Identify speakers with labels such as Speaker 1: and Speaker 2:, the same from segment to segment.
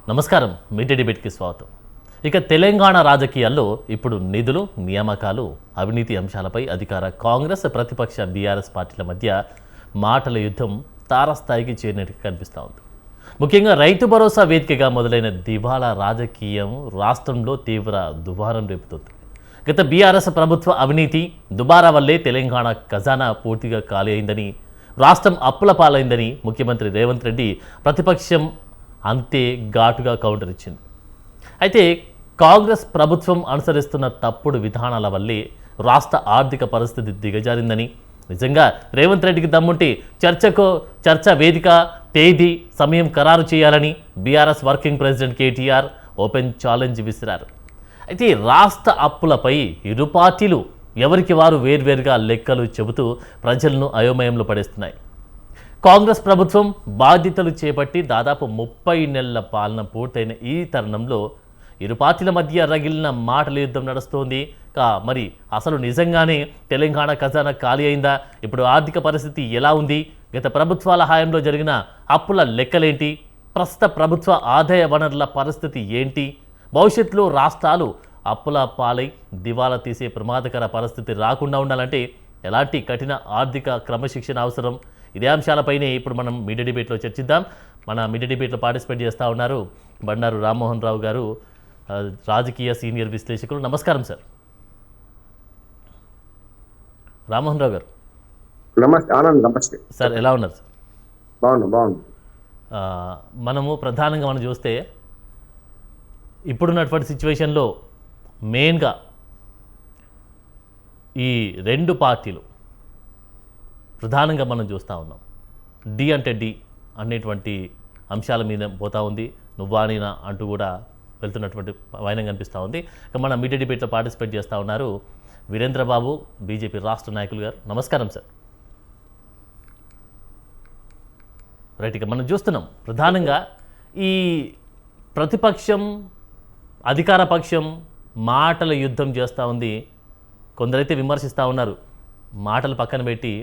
Speaker 1: నమస్కారం. మీడియా డిబేట్కి స్వాగతం. ఇక తెలంగాణ రాజకీయాల్లో ఇప్పుడు నిధులు, నియామకాలు, అవినీతి అంశాలపై అధికార కాంగ్రెస్, ప్రతిపక్ష బీఆర్ఎస్ పార్టీల మధ్య మాటల యుద్ధం తారస్థాయికి చేరినట్టు కనిపిస్తూ ఉంది. ముఖ్యంగా రైతు భరోసా వేదికగా మొదలైన దివాళా రాజకీయం రాష్ట్రంలో తీవ్ర దుమారం రేపుతోంది. గత బీఆర్ఎస్ ప్రభుత్వ అవినీతి దుబారా వల్లే తెలంగాణ ఖజానా పూర్తిగా ఖాళీ అయిందని, రాష్ట్రం అప్పుల పాలైందని ముఖ్యమంత్రి రేవంత్ రెడ్డి ప్రతిపక్షం అంతే ఘాటుగా కౌంటర్ ఇచ్చింది. అయితే కాంగ్రెస్ ప్రభుత్వం అనుసరిస్తున్న తప్పుడు విధానాల వల్లే రాష్ట్ర ఆర్థిక పరిస్థితి దిగజారిందని, నిజంగా రేవంత్ రెడ్డికి దమ్ముంటే చర్చ వేదిక, తేదీ, సమయం ఖరారు చేయాలని BRS working president KTR open challenge విసిరారు. అయితే రాష్ట్ర అప్పులపై ఇరు పార్టీలు ఎవరికి వారు వేర్వేరుగా లెక్కలు చెబుతూ ప్రజలను అయోమయంలో పడేస్తున్నాయి. కాంగ్రెస్ ప్రభుత్వం బాధ్యతలు చేపట్టి దాదాపు 30 నెలల పాలన పూర్తయిన ఈ తరుణంలో ఇరు పార్టీల మధ్య రగిలిన మాటల యుద్ధం నడుస్తోంది. మరి అసలు నిజంగానే తెలంగాణ ఖజానా ఖాళీ అయిందా? ఇప్పుడు ఆర్థిక పరిస్థితి ఎలా ఉంది? గత ప్రభుత్వాల హయాంలో జరిగిన అప్పుల లెక్కలేంటి? ప్రస్తుత ప్రభుత్వ ఆదాయ వనరుల పరిస్థితి ఏంటి? భవిష్యత్తులో రాష్ట్రాలు అప్పుల పాలై దివాలా తీసే ప్రమాదకర పరిస్థితి రాకుండా ఉండాలంటే ఎలాంటి కఠిన ఆర్థిక క్రమశిక్షణ అవసరం? ఇదే అంశాలపైనే ఇప్పుడు మనం మీడియా డిబేట్లో చర్చిద్దాం. మన మీడియా డిబేట్లో పార్టిసిపేట్ చేస్తూ ఉన్నారు బండారు రామ్మోహన్ రావు గారు, రాజకీయ సీనియర్ విశ్లేషకులు. నమస్కారం సార్. రామ్మోహన్ రావు గారు
Speaker 2: నమస్తే. ఆనంద్ నమస్తే
Speaker 1: సార్, ఎలా ఉన్నారు సార్?
Speaker 2: బాగుంది.
Speaker 1: మనము ప్రధానంగా మనం చూస్తే ఇప్పుడున్నటువంటి సిచ్యువేషన్లో మెయిన్గా ఈ రెండు పార్టీలు ప్రధానంగా మనం చూస్తూ ఉన్నాం. డి అంటే డి అనేటువంటి అంశాల మీద పోతూ ఉంది. నువ్వా నేనా అంటూ కూడా వెళ్తున్నటువంటి వైనం కనిపిస్తూ ఉంది. ఇక మన మీడియా డిబేట్లో పార్టిసిపేట్ చేస్తూ ఉన్నారు వీరేంద్రబాబు, బీజేపీ రాష్ట్ర నాయకులు గారు. నమస్కారం సార్. రైట్, ఇక మనం చూస్తున్నాం ప్రధానంగా ఈ ప్రతిపక్షం అధికార పక్షం మాటల యుద్ధం చేస్తూ ఉంది. కొందరైతే విమర్శిస్తూ ఉన్నారు, మాటలు పక్కన పెట్టి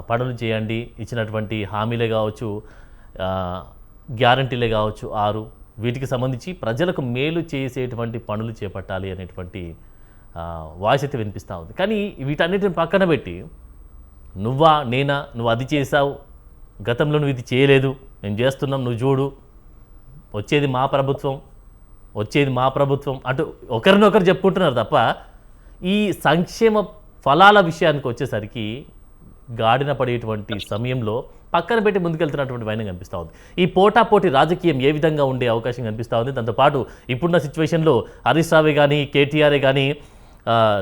Speaker 1: పనులు చేయండి, ఇచ్చినటువంటి హామీలే కావచ్చు, గ్యారంటీలే కావచ్చు 6, వీటికి సంబంధించి ప్రజలకు మేలు చేసేటువంటి పనులు చేపట్టాలి అనేటువంటి వాయిస్ అయితే వినిపిస్తూ ఉంది. కానీ వీటన్నిటిని పక్కన పెట్టి నువ్వా నేనా, నువ్వు అది చేసావు, గతంలో నువ్వు ఇది చేయలేదు, మేము చేస్తున్నాం, నువ్వు చూడు, వచ్చేది మా ప్రభుత్వం అటు ఒకరినొకరు చెప్పుకుంటున్నారు తప్ప ఈ సంక్షేమ ఫలాల విషయానికి వచ్చేసరికి గాడిన పడేటువంటి సమయంలో పక్కన పెట్టి ముందుకెళ్తున్నటువంటి వైనం కనిపిస్తూ ఉంది. ఈ పోటాపోటీ రాజకీయం ఏ విధంగా ఉండే అవకాశం కనిపిస్తూ ఉంది. దాంతోపాటు ఇప్పుడున్న సిచ్యువేషన్లో హరీష్ రావే కానీ కేటీఆర్ఏ కానీ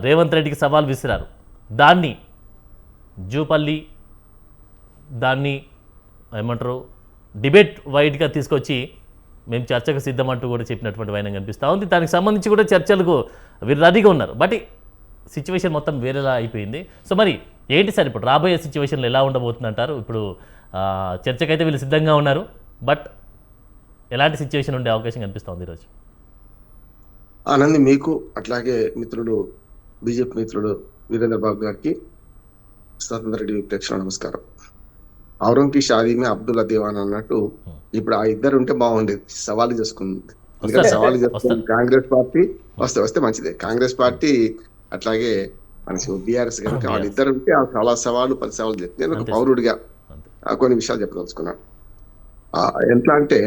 Speaker 1: రేవంత్ రెడ్డికి సవాల్ విసిరారు. దాన్ని జూపల్లి దాన్ని ఏమంటారు డిబేట్ వైడ్గా తీసుకొచ్చి మేము చర్చకు సిద్ధమంటూ కూడా చెప్పినటువంటి వైనం కనిపిస్తూ ఉంది. దానికి సంబంధించి కూడా చర్చలకు వీరు రెడీగా ఉన్నారు. బట్ సిచ్యువేషన్ మొత్తం వేరేలా అయిపోయింది. సో మరి ఏంటి సార్ ఇప్పుడు రాబోయే సిచ్యువేషన్లో ఎలా ఉండబోతుంది అంటారు? ఇప్పుడు చర్చకైతే వీళ్ళు సిద్ధంగా ఉన్నారు, బట్ ఎలాంటి సిచ్యువేషన్ ఉండే అవకాశం కనిపిస్తుంది ఈరోజు?
Speaker 2: ఆనంద్, మీకు అట్లాగే మిత్రుడు బీజేపీ మిత్రుడు వీరేంద్రబాబు గారికి, స్వతంత్ర రెడ్డి ప్రేక్షకుల నమస్కారం. ఔరంకి షాదీమే అబ్దుల్లా దేవాన్ అన్నట్టు ఇప్పుడు ఆ ఇద్దరు ఉంటే బాగుండేది. సవాలు చేసుకుంది. ఎందుకంటే సవాలు చేసుకుంది కాంగ్రెస్ పార్టీ వస్తే మంచిదే. కాంగ్రెస్ పార్టీ అట్లాగే మనకి బీఆర్ఎస్ కనుక వాళ్ళిద్దరు ఉంటే చాలా సవాళ్ళు 10 సవాళ్ళు చెప్తే నేను ఒక పౌరుడిగా కొన్ని విషయాలు చెప్పదలుచుకున్నాను. ఎట్లా అంటే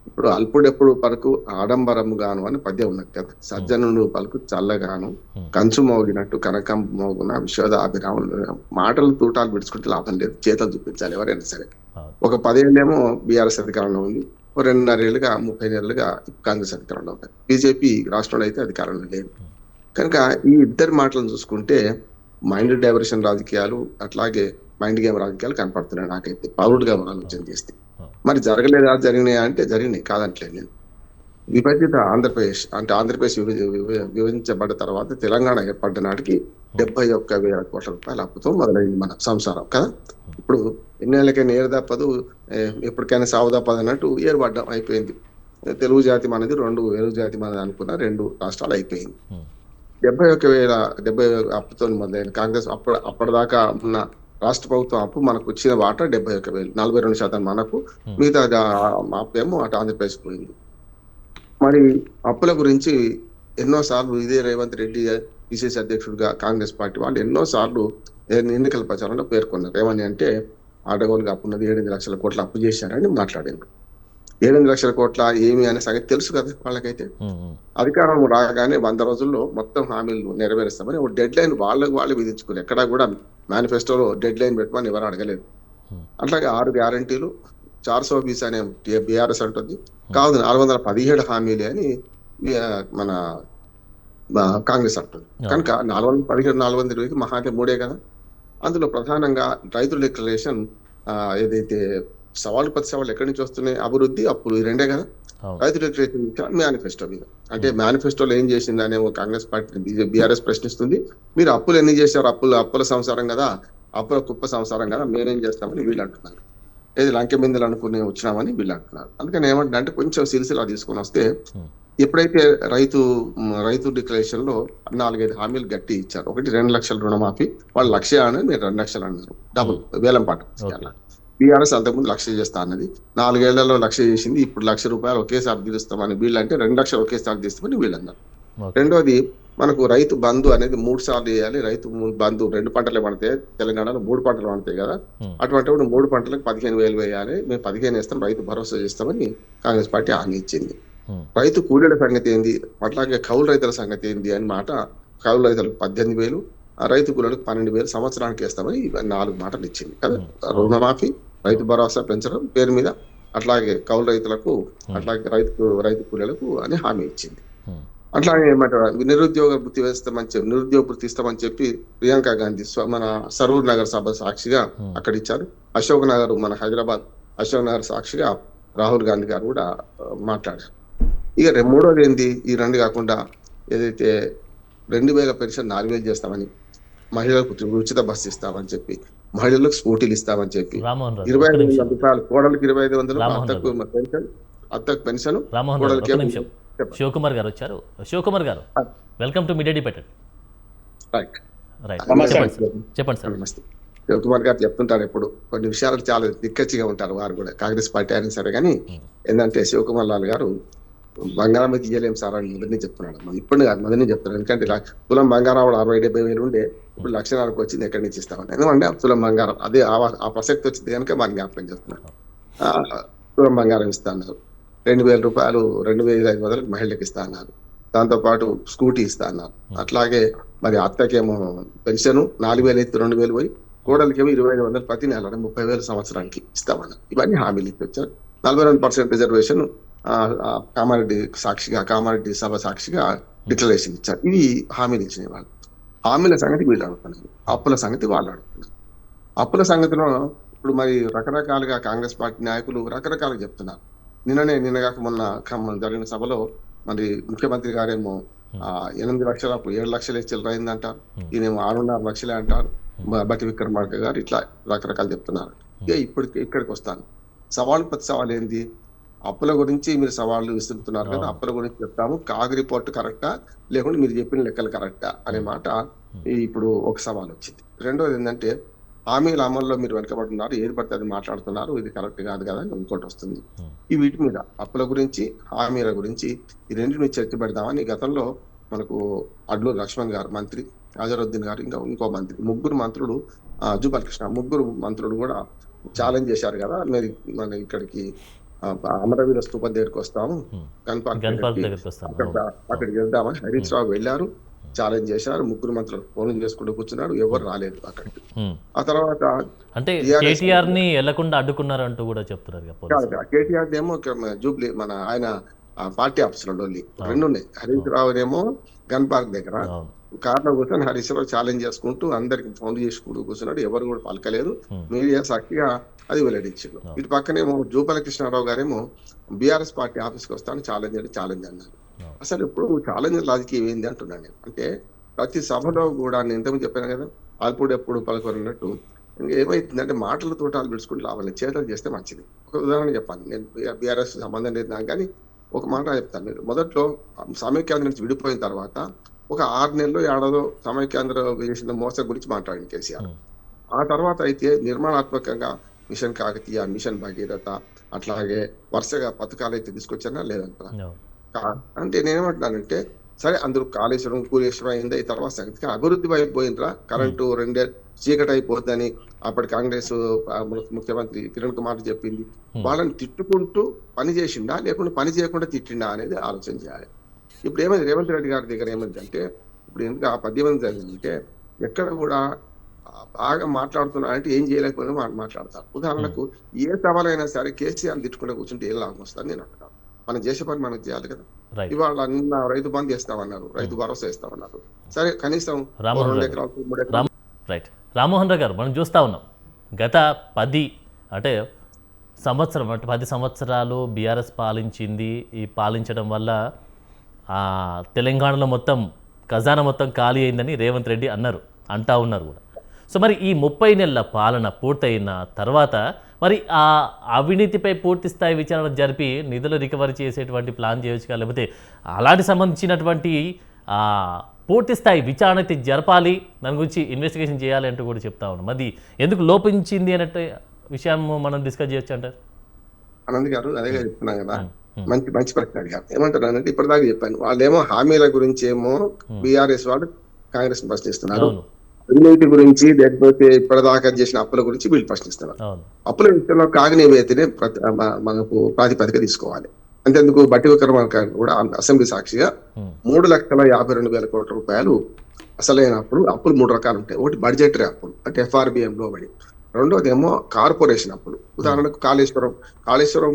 Speaker 2: ఇప్పుడు అల్పుడెప్పుడు పలుకు ఆడంబరము గాను అని పద్యం ఉన్నది కదా. సజ్జనుడు పలుకు చల్లగాను, కంచు మోగినట్టు కనకం మోగున విశ్వదాభిరాములు. మాటలు తూటాలు విడుచుకుంటే లాభం లేదు, చేతలు చూపించాలి ఎవరైనా సరే. ఒక 10 ఏళ్ళేమో బీఆర్ఎస్ అధికారంలో ఉంది, 2.5 ఏళ్ళుగా 30 నెలలుగా కాంగ్రెస్ అధికారంలో ఉంది. బీజేపీ రాష్ట్రంలో అయితే అధికారంలో లేదు. కనుక ఈ ఇద్దరు మాటలను చూసుకుంటే మైండ్ డైవర్షన్ రాజకీయాలు అట్లాగే మైండ్ గేమ్ రాజకీయాలు కనపడుతున్నాయి నాకైతే పౌరుడిగా ఆలోచన చేస్తే. మరి జరగలేదా? జరిగినాయా అంటే జరిగినాయి, కాదంటలేదు నేను. విభజిత ఆంధ్రప్రదేశ్ అంటే ఆంధ్రప్రదేశ్ విభజించబడ్డ తర్వాత తెలంగాణ ఏర్పడ్డ నాటికి 71,000 కోట్ల రూపాయల అప్పుతో మొదలైంది మన సంసారం కదా. ఇప్పుడు ఎన్నేళ్ళకైనా ఏరు తప్పదు, ఎప్పటికైనా సాగు తప్పదు అన్నట్టు ఏర్పడ్డం అయిపోయింది. తెలుగు జాతి మనది, 2 వేరు జాతి మనది అనుకున్న 2 రాష్ట్రాలు అయిపోయింది. 71,000 అప్పుతో మొదలైన కాంగ్రెస్ అప్పటిదాకా ఉన్న రాష్ట్ర ప్రభుత్వం అప్పు మనకు వచ్చిన వాటా 71,000, 42% మనకు,
Speaker 1: ఉమ్,
Speaker 2: మిగతా అప్పు ఏమో అటు ఆంధ్రప్రదేశ్ పోయింది. మరి అప్పుల గురించి ఎన్నో సార్లు ఇదే రేవంత్ రెడ్డి పిసిసి అధ్యక్షుడిగా కాంగ్రెస్ పార్టీ వాళ్ళు ఎన్నో సార్లు ఎన్నికల ప్రచారంలో పేర్కొన్నారు. ఏమని అంటే అడగోలుగా అప్పు ఉన్నది, 7 లక్షల కోట్ల అప్పు చేశారని మాట్లాడింది. 7 లక్షల కోట్ల ఏమి అనే సంగతి తెలుసు కదా వాళ్ళకైతే.
Speaker 1: ఉమ్, ఉమ్,
Speaker 2: అధికారం రాగానే 100 రోజుల్లో మొత్తం హామీలు నెరవేరుస్తామని ఒక డెడ్ లైన్ వాళ్ళకు వాళ్ళు విధించుకుని, ఎక్కడా కూడా మేనిఫెస్టోలో డెడ్ లైన్ పెట్టమని ఎవరు అడగలేదు.
Speaker 1: ఉమ్,
Speaker 2: అట్లాగే 6 గ్యారంటీలు, 420 అనే బీఆర్ఎస్ అంటుంది, కాదు 417 హామీలే అని ఆ, మన కాంగ్రెస్ అంటుంది.
Speaker 1: అవును.
Speaker 2: కనుక 417, 420కి మహా అంటే 3 కదా. అందులో ప్రధానంగా రైతుల డిక్లరేషన్, ఏదైతే సవాళ్ళు ప్రతి సవాళ్ళు ఎక్కడి నుంచి వస్తున్నాయి, అభివృద్ధి అప్పులు, ఈ రెండే కదా.
Speaker 1: అవును.
Speaker 2: రైతు డిక్లరేషన్ మేనిఫెస్టో మీద అంటే మేనిఫెస్టోలో ఏం చేసింది అనే కాంగ్రెస్ పార్టీ బీఆర్ఎస్ ప్రశ్నిస్తుంది. మీరు అప్పులు ఎన్ని చేశారు, అప్పుల సంసారం కదా, అప్పుల కుప్ప సంసారం కదా, మేమేం చేస్తామని వీళ్ళు అంటున్నారు. ఏది లంకె బిందెలు అనుకుని వచ్చినామని వీళ్ళు అంటున్నారు. అందుకని ఏమంటే అంటే కొంచెం సిరిసిలా తీసుకొని వస్తే,
Speaker 1: ఉమ్,
Speaker 2: ఎప్పుడైతే రైతు డిక్లరేషన్ లో 4-5 హామీలు గట్టి ఇచ్చారు. ఒకటి 2 లక్షల రుణమాఫీ, వాళ్ళు 1,00,000 అని మీరు 2 లక్షలు అన్నారు, డబుల్ వేలం పాట
Speaker 1: ఓకే.
Speaker 2: బీఆర్ఎస్ అంతకుముందు 1,00,000 చేస్తా అన్నది, 4 ఏళ్లలో 1,00,000 చేసింది. ఇప్పుడు ₹1,00,000 ఒకేసారి తీరుస్తామని వీళ్ళు అంటే, 2 లక్షలు ఒకేసారి తీస్తామని వీళ్ళు అన్నారు.
Speaker 1: ఓకే.
Speaker 2: రెండోది, మనకు రైతు బంధు అనేది 3 సార్లు చేయాలి. రైతు బంధు 2 పంటలు పడతాయి, తెలంగాణలో 3 పంటలు పడతాయి కదా.
Speaker 1: ఉమ్,
Speaker 2: అటువంటిప్పుడు 3 పంటలకు 15,000 వేయాలి, మేము 15 వేస్తాం, రైతు భరోసా చేస్తామని కాంగ్రెస్ పార్టీ హామీ ఇచ్చింది.
Speaker 1: ఉమ్,
Speaker 2: రైతు కూలీల సంగతి ఏంది, అట్లాగే కౌలు రైతుల సంగతి ఏంది అని మాట. కౌలు రైతులకు 18,000, ఆ రైతు కూలీలకు 12,000 సంవత్సరానికి వేస్తామని 4 మాటలు ఇచ్చింది కదా.
Speaker 1: ఉమ్, అవును.
Speaker 2: రుణమాఫీ, రైతు భరోసా పెంచడం పేరు మీద, అట్లాగే కౌలు రైతులకు, అట్లాగే రైతు కూలీలకు అని హామీ ఇచ్చింది.
Speaker 1: ఉమ్,
Speaker 2: అట్లాగే ఏమంటారు, నిరుద్యోగ వృత్తి వేస్తామని చెప్పి, నిరుద్యోగ వృత్తి ఇస్తామని చెప్పి ప్రియాంక గాంధీ మన సరూర్ నగర్ సభ సాక్షిగా
Speaker 1: ఉమ్,
Speaker 2: అక్కడ ఇచ్చారు. అశోక్ నగర్, మన హైదరాబాద్ అశోక్ నగర్ సాక్షిగా రాహుల్ గాంధీ గారు కూడా మాట్లాడారు. ఇక మూడోది ఏంది, ఈ 2 కాకుండా ఏదైతే 2,000 పెన్షన్ 4,000 చేస్తామని, మహిళలకు ఉచిత బస్సు ఇస్తామని చెప్పి, మహిళలకు స్కూటీలు ఇస్తామని చెప్పి,
Speaker 1: రామ్మోహన్ రాజు ఒక్క
Speaker 2: 25,000
Speaker 1: నిమిషం.
Speaker 2: రూపాయలు కోడలికి, 2,500,
Speaker 1: రామ్మోహన్
Speaker 2: అత్తకు పెన్షన్,
Speaker 1: రామ్మోహన్ రాజు
Speaker 2: కోడలికి
Speaker 1: ఒక్క నిమిషం.
Speaker 2: చెప్పండి.
Speaker 1: శివకుమార్ గారు వచ్చారు. శివకుమార్ గారు, welcome to media debated.
Speaker 2: Right.
Speaker 1: Right,
Speaker 3: నమస్తే.
Speaker 1: చెప్పండి సార్. చెప్పండి సార్.
Speaker 2: నమస్తే. శివకుమార్ గారు చెప్తుంటారు ఎప్పుడు కొన్ని విషయాలు చాలా దిక్కచ్చిగా ఉంటారు వారు కూడా, కాంగ్రెస్ పార్టీ అయినా సరే. కానీ ఏంటంటే శివకుమార్ లాల్ గారు బంగారం అయితే ఇయ్యలేం సార్ అని మొదటి చెప్తున్నాడు. ఇప్పుడు కాదు, మొదటి చెప్తున్నాడు. ఎందుకంటే తులం బంగారం 60-70 వేలు ఉండే, ఇప్పుడు 1,00,000 వచ్చింది, ఎక్కడి నుంచి ఇస్తామని. ఎందుకంటే తులం బంగారం అదే ఆ ప్రసక్తి వచ్చింది కనుక మనం జ్ఞాపకం చేస్తున్నాం. తులం బంగారం ఇస్తా అన్నారు, 2,000 రూపాయలు, 2,500 మహిళలకు ఇస్తా అన్నారు, దాంతో పాటు స్కూటీ ఇస్తా అన్నారు. అట్లాగే మరి అత్తకేమో పెన్షన్ 4,000 అయితే 2,000 పోయి, కోడలికేమో 2,500 ప్రతి నెల 30,000 సంవత్సరానికి ఇస్తామన్నారు. ఇవన్నీ హామీలు ఇచ్చారు. 42% రిజర్వేషన్ కామారెడ్డి సభ సాక్షిగా డిక్లరేషన్ ఇచ్చారు. ఇవి హామీలు ఇచ్చిన వాళ్ళు. హామీల సంగతి వీళ్ళు అడుగుతున్నారు, అప్పుల సంగతి వాళ్ళు అడుగుతున్నారు. అప్పుల సంగతిలో ఇప్పుడు మరి రకరకాలుగా కాంగ్రెస్ పార్టీ నాయకులు రకరకాలుగా చెప్తున్నారు. నిన్నగాక మొన్న ఖమ్మం జరిగిన సభలో మరి ముఖ్యమంత్రి గారేమో 8 లక్షల అప్పుడు 7 లక్షలు చిల్లర అయిందంటారు, ఈయనేమో 6.5 లక్షలే అంటారు. బట్టి విక్రమార్క గారు ఇట్లా రకరకాలు చెప్తున్నారు. ఇక్కడికి వస్తాను. సవాళ్ళు ప్రతి సవాల్ ఏంది, అప్పుల గురించి మీరు సవాళ్ళు విసురుతున్నారు కదా, అప్పుల గురించి చెప్తాము, కాగ్ రిపోర్ట్ కరెక్టా లేకుంటే మీరు చెప్పిన లెక్కలు కరెక్టా అనే మాట ఇప్పుడు ఒక సవాల్ వచ్చింది. రెండోది ఏంటంటే, హామీల అమల్లో మీరు వెనకబడుతున్నారు, ఏది పడితే అది మాట్లాడుతున్నారు, ఇది కరెక్ట్ కాదు కదా అని ఇంకోటి వస్తుంది. ఈ వీటి మీద అప్పుల గురించి, హామీల గురించి ఈ రెండింటి మీద చర్చ పెడదామని గతంలో మనకు అడ్లూరు లక్ష్మణ్ గారు మంత్రి, అజరుద్దీన్ గారు, ఇంకో మంత్రి, ముగ్గురు మంత్రులు, జూపల్ కృష్ణ, ముగ్గురు మంత్రులు కూడా ఛాలెంజ్ చేశారు కదా, మీరు మన ఇక్కడికి అమరవీర స్థూపం దగ్గరికి వస్తాము, గన్ పార్క్ అక్కడికి వెళ్దామని హరీష్ రావు వెళ్ళారు, ఛాలెంజ్ చేశారు. ముగ్గురు మంత్రులు ఫోన్ చేసుకుంటూ కూర్చున్నారు, ఎవరు రాలేదు అక్కడికి. ఆ తర్వాత
Speaker 1: అంటే కేటీఆర్ ని వెళ్లకుండా అడ్డుకున్నారు అంటూ కూడా చెప్తున్నారు.
Speaker 2: కేటీఆర్ ఏమో జూబ్లీ మన ఆయన పార్టీ ఆఫీస్ లో డోల్లీ 2 ఉన్నాయి. హరీష్ రావు ఏమో గన్ పార్క్ దగ్గర కార్లో కూర్చొని హరీష్ రావు ఛాలెంజ్ చేసుకుంటూ అందరికి ఫోన్లు చేసుకుంటూ కూర్చున్నాడు, ఎవరు కూడా పలకలేదు. మీడియా సాక్షిగా అది వెల్లడించారు. ఇటు పక్కనేమో జూపల కృష్ణారావు గారేమో బీఆర్ఎస్ పార్టీ ఆఫీస్కి వస్తాను ఛాలెంజ్ అన్నారు. అసలు ఇప్పుడు ఛాలెంజ్ రాజకీయం ఏంది అంటున్నాను నేను. అంటే ప్రతి సభలో కూడా నేను ఇంతకుముందు చెప్పాను కదా, అల్పుడు ఎప్పుడు పలుకున్నట్టు ఏమైతుందంటే మాటలతో వాళ్ళు పిలుచుకుంటూ రావాలి, చేతలు చేస్తే మంచిది. ఒక ఉదాహరణ చెప్పాను, నేను బీఆర్ఎస్ సంబంధం లేదు నాకు, కానీ ఒక మాట చెప్తాను. మీరు మొదట్లో సమైక్యాంధ్ర నుంచి విడిపోయిన తర్వాత ఒక 6 నెలలు ఏడాదో సమైక్యాంధ్ర చేసిన మోసం గురించి మాట్లాడింది కేసీఆర్. ఆ తర్వాత అయితే నిర్మాణాత్మకంగా మిషన్ కాకతీయ, మిషన్ భగీరథ అట్లాగే వరుసగా పథకాలు అయితే తీసుకొచ్చానా లేదంటారా?
Speaker 1: అవును.
Speaker 2: అంటే నేనేమంటున్నానంటే, సరే అందరూ కాళేశ్వరం, కూలేశ్వరం అయింది ఈ తర్వాత సంగతి. కానీ అభివృద్ధి వైపు పోయిండ్రా?
Speaker 1: హ్మ్.
Speaker 2: కరెంటు చీకటయిపోద్దని అప్పటి కాంగ్రెస్ ముఖ్యమంత్రి కిరణ్ కుమార్ చెప్పింది.
Speaker 1: హ్మ్.
Speaker 2: వాళ్ళని తిట్టుకుంటూ పని చేసిండా? లేకుంటే పని చేయకుండా తిట్టిండా అనేది ఆలోచన చేయాలి. ఇప్పుడు ఏమైంది రేవంత్ రెడ్డి గారి దగ్గర ఏమైందంటే, ఇప్పుడు ఎందుకు ఆ పద్యం ఏమైంది జరిగిందంటే, ఎక్కడ కూడా బాగా మాట్లాడుతున్నా అంటే ఏం చేయలేకపోయినా మాట్లాడతారు.
Speaker 1: హ్మ్.
Speaker 2: ఉదాహరణకు ఏ సవాలైనా సరే కేసీఆర్ తిట్టుకుంటూ కూర్చుంటే ఏం లాభం వస్తుందని నేను అంటున్నాను. మనం చేసే పని మనం చేయాలి కదా!
Speaker 1: రైట్.
Speaker 2: ఇవాళ నిన్న రైతు బంధు ఇస్తామన్నారు.
Speaker 1: హ్మ్.
Speaker 2: రైతు భరోసా ఇస్తామన్నారు. సరే కనీసం ఓ
Speaker 1: రామ్మోహన్
Speaker 2: 2
Speaker 1: రావు గారు.
Speaker 2: ఎకరాలకు, 3
Speaker 1: రామ్
Speaker 2: ఎకరాలు
Speaker 1: రైట్. రామ్మోహన్ రావు గారు మనం చూస్తా ఉన్నాం. గత 10 అంటే సంవత్సరం అంటే 10 సంవత్సరాలు బీఆర్ఎస్ పాలించింది. ఈ పాలించడం వల్ల తెలంగాణలో మొత్తం ఖజానా మొత్తం ఖాళీ అయిందని రేవంత్ రెడ్డి అన్నారు. అంటా ఉన్నారు కూడా. సో మరి ఈ 30 నెలల పాలన పూర్తయిన తర్వాత మరి ఆ అవినీతిపై పూర్తి స్థాయి విచారణ జరిపి నిధులు రికవరీ చేసేటువంటి ప్లాన్ చేయొచ్చుగా, లేకపోతే అలాంటి సంబంధించినటువంటి ఆ, పూర్తి స్థాయి విచారణ అయితే జరపాలి, దాని గురించి ఇన్వెస్టిగేషన్ చేయాలి అంటూ కూడా చెప్తా ఉన్నాం. అది ఎందుకు లోపించింది అన్నట్టు విషయం మనం డిస్కస్ చేయొచ్చు అంటారు.
Speaker 2: ఆనంద్ గారు అదే
Speaker 1: ఉమ్,
Speaker 2: చెప్తున్నా కదా!
Speaker 1: ఉమ్, ఉమ్,
Speaker 2: మంచి మంచి ప్రశ్న అడిగారు. ఏమంటున్నానంటే ఇప్పటిదాకా చెప్పాను. వాళ్ళేమో హామీల గురించేమో
Speaker 1: ఉమ్.
Speaker 2: బీఆర్ఎస్ వాళ్ళు కాంగ్రెస్‌ని ప్రశ్నిస్తున్నారు.
Speaker 1: అవును.
Speaker 2: అవినీతి గురించి లేకపోతే ఇప్పటిదాకా చేసిన అప్పుల గురించి వీళ్ళు ప్రశ్నిస్తున్నారు.
Speaker 1: అవును.
Speaker 2: అప్పుల విషయంలో కాగనీయతనే మనకు ప్రాతిపదిక తీసుకోవాలి. అంతెందుకు బట్టి విక్రమార్క కూడా అసెంబ్లీ సాక్షిగా
Speaker 1: ఉమ్,
Speaker 2: 3,52,000 కోట్ల రూపాయలు అసలైన అప్పులు 3 రకాలు ఉంటాయి. ఒకటి బడ్జెటరీ అప్పులు అంటే ఎఫ్ఆర్బిఎం లోబడి. రెండోదేమో కార్పొరేషన్ అప్పులు.
Speaker 1: ఉమ్,
Speaker 2: ఉదాహరణకు కాళేశ్వరం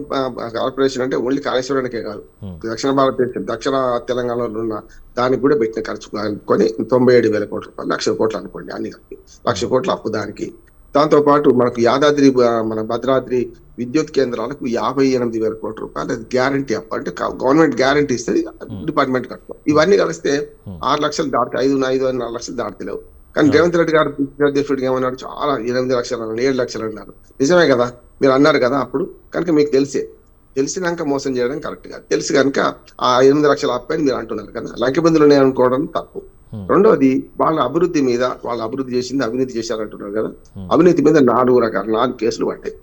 Speaker 2: కార్పొరేషన్ అంటే ఓన్లీ కాళేశ్వరానికే కాదు.
Speaker 1: ఉమ్,
Speaker 2: దక్షిణ భారతదేశం, దక్షిణ తెలంగాణలో ఉన్న దానికి కూడా పెట్టిన ఖర్చు కలుపుకొని 97,000 కోట్ల రూపాయలు, 1,00,000 కోట్లు అనుకోండి అన్ని కలిపి. 1,00,000
Speaker 1: ఉమ్,
Speaker 2: కోట్ల అప్పు దానికి. దాంతో పాటు మనకు యాదాద్రి మన భద్రాద్రి విద్యుత్ కేంద్రాలకు 58,000 కోట్ల రూపాయలు అది గ్యారంటీ అప్పు. అంటే గవర్నమెంట్ గ్యారంటీ ఇస్తుంది,
Speaker 1: ఉమ్,
Speaker 2: డిపార్ట్మెంట్ కడతాం.
Speaker 1: ఉమ్,
Speaker 2: ఇవన్నీ కలిస్తే
Speaker 1: ఉమ్.
Speaker 2: 6 లక్షలు దాటితే 5,5,5 లక్షలు దాటలేవు. కానీ
Speaker 1: అవును.
Speaker 2: రేవంత్ రెడ్డి గారు అధ్యక్షుడికి ఏమన్నాడు, చాలా 8 లక్షలు అన్నారు, 7 లక్షలు అన్నారు. నిజమే కదా, మీరు అన్నారు కదా అప్పుడు. కనుక మీకు తెలిసినాక మోసం చేయడం కరెక్ట్ కాదు. తెలిసి కనుక ఆ 8 లక్షల అప్పని మీరు అంటున్నారు కదా, లంకెబందులు ఉన్నాయి అనుకోవడం తప్పు.
Speaker 1: ఉమ్,
Speaker 2: రెండోది వాళ్ళ అభివృద్ధి మీద, వాళ్ళు అభివృద్ధి చేసింది అవినీతి చేశారంటున్నారు కదా.
Speaker 1: ఉమ్,
Speaker 2: అవినీతి మీద 4 కేసులు పడ్డాయి.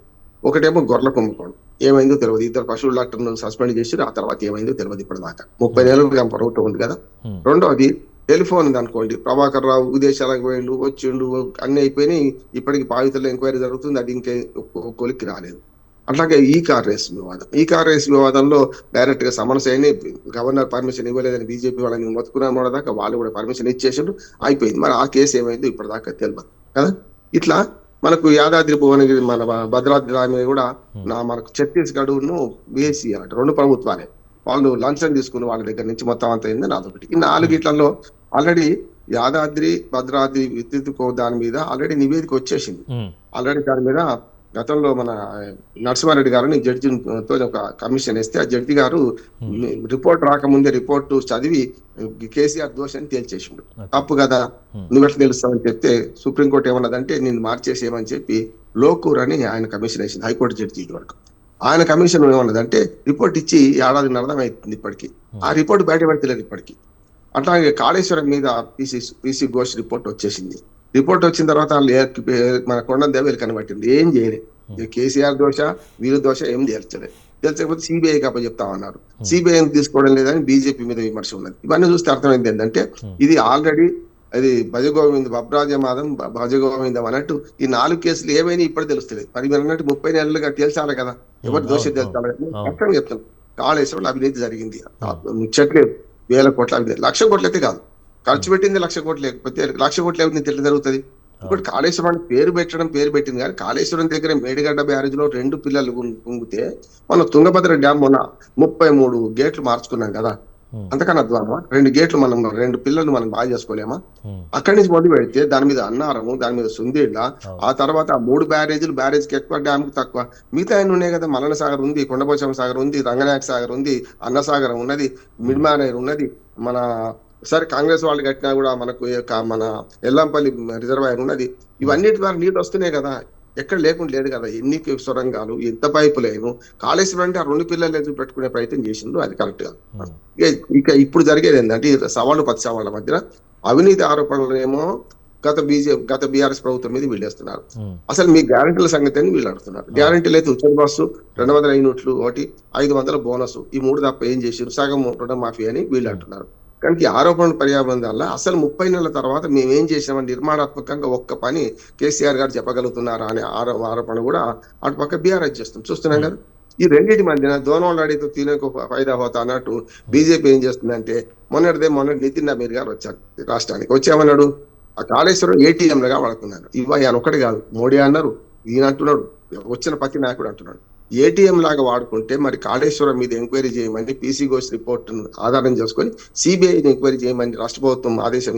Speaker 2: ఒకటేమో గొర్రెల కుంభకోణం. ఏమైందో తెలియదు. 2 పశువుల డాక్టర్లను సస్పెండ్ చేసి ఆ తర్వాత ఏమైందో తెలియదు ఇప్పటిదాకా. 30
Speaker 1: ఉమ్,
Speaker 2: నెలలుగా ప్రభుత్వం ఉంది కదా.
Speaker 1: ఉమ్,
Speaker 2: రెండోది టెలిఫోన్ ఉంది అనుకోండి. ప్రభాకర్ రావు విదేశాలకు పోయిండు, వచ్చిండు, అన్ని అయిపోయినాయి. ఇప్పటికి బాధితుల ఎంక్వైరీ జరుగుతుంది. అది ఇంకా కొలిక్కి రాలేదు. అట్లాగే ఈ కార్ రేస్ వివాదంలో డైరెక్ట్ గా సమన్స్ అయిన గవర్నర్ పర్మిషన్ ఇవ్వలేదని బీజేపీ వాళ్ళని మొత్తుకున్న దాకా వాళ్ళు కూడా పర్మిషన్ ఇచ్చేసిండు, అయిపోయింది. మరి ఆ కేసు ఏమైందో ఇప్పటిదాకా తెలియదు కదా. ఇట్లా మనకు యాదాద్రి భువనగిరి మన భద్రాద్రి మీద కూడా
Speaker 1: ఉమ్,
Speaker 2: మనకు ఛత్తీస్గఢ్ బీఎస్సీ అన్నట్టు 2 ప్రభుత్వాలే. వాళ్ళు లంచం తీసుకుని వాళ్ళ దగ్గర నుంచి మొత్తం అంత అయిందని అదొకటి. ఈ
Speaker 1: ఉమ్,
Speaker 2: నాలుగిట్లలో ఆల్రెడీ యాదాద్రి భద్రాద్రి విద్యుత్ దాని మీద ఆల్రెడీ నివేదిక వచ్చేసింది.
Speaker 1: ఉమ్,
Speaker 2: ఆల్రెడీ దాని మీద గతంలో మన నరసింహారెడ్డి గారిని జడ్జితో ఒక కమిషన్ ఇస్తే ఆ జడ్జి గారు
Speaker 1: ఉమ్.
Speaker 2: రిపోర్ట్ రాకముందే రిపోర్ట్ చదివి కేసీఆర్ దోషని తేల్చేసిండు.
Speaker 1: ఓకే.
Speaker 2: తప్పు కదా,
Speaker 1: ఉమ్,
Speaker 2: నువ్వెట్లా తెలుస్తావని చెప్తే సుప్రీంకోర్టు ఏమన్నదంటే నిన్ను మార్చేసేయమని చెప్పి లోకూర్ అని ఆయన కమిషన్ వేసింది, హైకోర్టు జడ్జి ఇది వరకు. ఆయన కమిషన్ ఏమన్నదంటే రిపోర్ట్ ఇచ్చి ఏడాదిన్నర అవుతుంది ఇప్పటికి. ఆ రిపోర్ట్ బయట పెడతలేదు ఇప్పటికి. అట్లాగే కాళేశ్వరం మీద పీసీ ఘోష్ రిపోర్ట్ వచ్చేసింది. రిపోర్ట్ వచ్చిన తర్వాత మన కొండదేవి వీళ్ళు కనబట్టింది, ఏం చేయలేదు. కేసీఆర్ దోష, వీరు దోష ఏం తేల్చలేదు. తేల్చకపోతే సిబిఐకి అప్పచెప్తామన్నారు. సిబిఐ తీసుకోవడం లేదని బీజేపీ మీద విమర్శ ఉన్నది. ఇవన్నీ చూస్తే అర్థమైంది ఏంటంటే ఇది ఆల్రెడీ అది భజగోవిందం అన్నట్టు ఈ 4 కేసులు ఏమైనా ఇప్పుడు తెలుస్తలేదు. మరి మీరు అన్నట్టు 30 నెలలుగా తేల్చాలి కదా, ఎవరు దోషి
Speaker 1: అవును.
Speaker 2: తేల్చాలి కదా.
Speaker 1: అవును.
Speaker 2: కష్టంగా చెప్తాను, కాళేశ్వరంలో అవినీతి జరిగింది, ముచ్చట్లేదు. 1,000 కోట్ల అవినీతి, 1,00,000 కోట్లు అయితే కాదు, ఖర్చు పెట్టింది 1,00,000 కోట్లు, లేకపోతే 1,00,000 కోట్లు అవినీతి ఎట్లా జరుగుతుంది. ఇప్పుడు కాళేశ్వరం పేరు పెట్టింది కానీ కాళేశ్వరం దగ్గర మేడిగడ్డ బ్యారేజ్ లో 2 పిల్లలు కుంగితే మన తుంగభద్ర డ్యామ్ మొన్న 33 గేట్లు మార్చుకున్నాం కదా.
Speaker 1: ఉమ్,
Speaker 2: అంతకన్నా అద్వామా 2 గేట్లు మనం 2 పిల్లలు మనం బాగా చేసుకోలేమా.
Speaker 1: ఉమ్,
Speaker 2: అక్కడి నుంచి మొదలు పెడితే దాని మీద అన్నారము, దాని మీద సుందేళ్ళ,
Speaker 1: అవును.
Speaker 2: ఆ తర్వాత ఆ 3 బ్యారేజ్కి ఎక్కువ, డ్యామ్ కి తక్కువ. మిగతా ఆయన ఉన్నాయి కదా, మల్లన సాగర్ ఉంది, కొండపోచమ్మ సాగర్ ఉంది, రంగనాయక సాగర్ ఉంది, అన్నసాగరం ఉన్నది, మిడ్మానేర్ ఉన్నది. మన సరే కాంగ్రెస్ వాళ్ళు కట్టినా కూడా మనకు మన ఎల్లంపల్లి రిజర్వాయర్ ఉన్నది. ఇవన్నిటి ద్వారా నీళ్ళు వస్తున్నాయి కదా, ఎక్కడ లేకుండా లేదు కదా. ఎన్ని సొరంగాలు, ఎంత పైపు లేను. కాళేశ్వరం అంటే ఆ 2 పిల్లలు ఎదురు పెట్టుకునే ప్రయత్నం చేసిండు, అది కరెక్ట్ గా.
Speaker 1: ఉమ్,
Speaker 2: ఇక ఇప్పుడు జరిగేది ఏంటంటే సవాళ్ళు 10 సవాళ్ళ మధ్య అవినీతి ఆరోపణలు ఏమో గత బీఆర్ఎస్ ప్రభుత్వం మీద వీళ్ళేస్తున్నారు.
Speaker 1: ఉమ్,
Speaker 2: అసలు మీ గ్యారెంటీల సంగతి అని వీళ్ళు అడుగుతున్నారు. గ్యారెంటీలు అయితే ఉచిత బస్సు, 200 యూనిట్లు, ఒకటి 500 బోనస్, ఈ 3 తప్ప ఏం చేసారు, సగం రుణమాఫీ అని వీళ్ళు అంటున్నారు. కానీ ఈ ఆరోపణలు పర్యావరణ వల్ల అసలు 30 నెలల తర్వాత మేమేం చేసామని నిర్మాణాత్మకంగా ఒక్క పని కేసీఆర్ గారు చెప్పగలుగుతున్నారా అనే ఆరోపణ కూడా అటు పక్క బీఆర్ఎస్ చేస్తుంది, చూస్తున్నాం కదా. ఈ రెండింటి మధ్యన దోనోళ్ళు అడిగితే తినకు ఫైదా హోతా అన్నట్టు బీజేపీ ఏం చేస్తుందంటే, మొన్నటి నితిన్ అమీర్ గారు వచ్చారు రాష్ట్రానికి. వచ్చామన్నాడు, ఆ కాళేశ్వరం ఏటీఎం లుగా వాడుకున్నారు. ఆయన ఒకటి కాదు, మోడీ అన్నారు, ఈయన అంటున్నాడు, వచ్చిన ప్రతి నాయకుడు అంటున్నాడు. ఏటీఎం లాగా వాడుకుంటే మరి కాళేశ్వరం మీద ఎంక్వైరీ చేయమని పీసీ ఘోష్ రిపోర్ట్ ఆధారం చేసుకొని సిబిఐని ఎంక్వైరీ చేయమని రాష్ట్ర ప్రభుత్వం ఆదేశం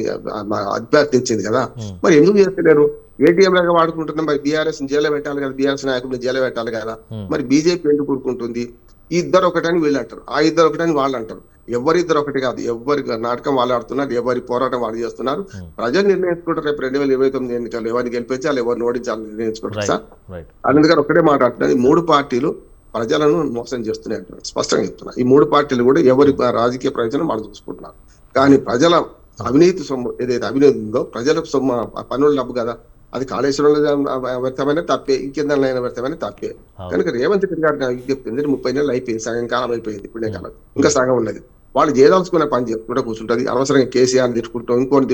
Speaker 2: అభ్యర్థించింది కదా. మరి ఎందుకు చేస్తలేరు? ఏటీఎం లాగా వాడుకుంటున్నాం, మరి బీఆర్ఎస్ జైలు పెట్టాలి కదా, బీఆర్ఎస్ నాయకుడిని జైలు పెట్టాలి కదా. మరి బీజేపీ ఎందుకు కూరుకుంటుంది? ఈ ఇద్దరు ఒకటని వీళ్ళు అంటారు, ఆ ఇద్దరు ఒకటని వాళ్ళు అంటారు. ఎవరిద్దరు ఒకటి కాదు, ఎవరి నాటకం వాళ్ళు ఆడుతున్నారు, ఎవరి పోరాటం వాళ్ళు చేస్తున్నారు. ప్రజలు నిర్ణయించుకుంటారు రేపు 2029 ఎన్నికలు ఎవరిని గెలిపించాలి, ఎవరిని ఓడించాలి నిర్ణయించుకుంటారు సార్. అందుకని ఒకటే మాట అంటున్నారు, ఈ 3 పార్టీలు ప్రజలను మోసం చేస్తున్నాయి అంటున్నారు, స్పష్టంగా చెప్తున్నారు. ఈ 3 పార్టీలు కూడా ఎవరి రాజకీయ ప్రయోజనం వాళ్ళు చూసుకుంటున్నారు. కానీ ప్రజల అవినీతి సొమ్ము ఏదైతే అవినీతి ఉందో, ప్రజలకు సొమ్ము పన్నుల డబ్బు కదా, అది కాళేశ్వరంలో వ్యర్థమైన తప్పే, ఇంకేదైనా వ్యర్థమైన తప్పే. కనుక రేవంత్ రెడ్డి గారు చెప్తుంది 30 నెలలు అయిపోయింది, సగం కాలం అయిపోయింది, ఇప్పుడే కాలం ఇంకా సగం ఉన్నది. వాళ్ళు చేయదలుచుకునే పని చెప్పుకుంటే కూర్చుంటది. అనవసరంగా కేసీఆర్ తిట్టుకుంటాం, ఇంకోటి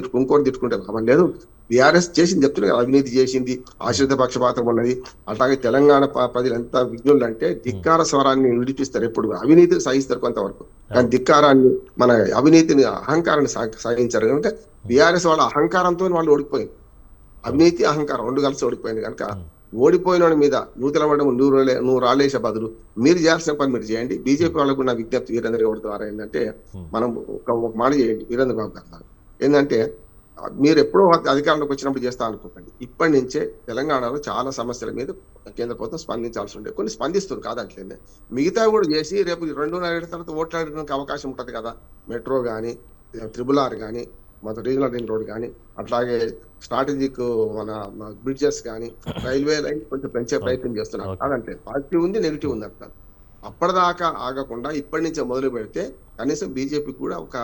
Speaker 2: తిట్టుకుంటే లాభం లేదు. బీఆర్ఎస్ చేసింది చెప్తున్నారు, అవినీతి చేసింది, ఆశ్రిత పక్షపాతం ఉన్నది. అట్లాగే తెలంగాణ ప్రజలు ఎంత విజ్ఞులు అంటే ధిక్కార స్వరాన్ని విడిపిస్తారు, ఎప్పుడు అవినీతిని సహిస్తారు కొంతవరకు, కానీ ధిక్కారాన్ని మన అవినీతిని అహంకారాన్ని సహించారు. కనుక బీఆర్ఎస్ వాళ్ళ అహంకారంతో వాళ్ళు ఓడిపోయింది. అవినీతి అహంకారం 2 కలిసి ఓడిపోయింది. కనుక ఓడిపోయిన మీద నూతన పడడం నువ్వు రాలేసే బదులు మీరు చేయాల్సిన పని మీరు చేయండి. బీజేపీ వాళ్ళకు నా విజ్ఞప్తి వీరేంద్ర గౌడ్ ద్వారా ఏంటంటే, మనం ఒక మాట చేయండి వీరేంద్ర బాబు గారు, ఏంటంటే మీరు ఎప్పుడో అధికారంలోకి వచ్చినప్పుడు చేస్తా అనుకోకండి. ఇప్పటి నుంచే తెలంగాణలో చాలా సమస్యల మీద కేంద్ర ప్రభుత్వం స్పందించాల్సి ఉండే, కొన్ని స్పందిస్తుంది కాదంటలేదే, మిగతా కూడా చేసి రేపు 2.5 ఏళ్ల తర్వాత ఓట్లాడడానికి అవకాశం ఉంటుంది కదా. మెట్రో కానీ, RRR కానీ, మొదటి రీజనల్ రింగ్ రోడ్ కానీ, అట్లాగే స్ట్రాటజిక్ మన బ్రిడ్జెస్ కానీ, రైల్వే లైన్ కొంచెం పెంచే ప్రయత్నం చేస్తున్నారు. అదంటే పాజిటివ్ ఉంది, నెగిటివ్ ఉంది అంటారు. అప్పటిదాకా ఆగకుండా ఇప్పటి నుంచే మొదలు పెడితే కనీసం బీజేపీ కూడా ఒక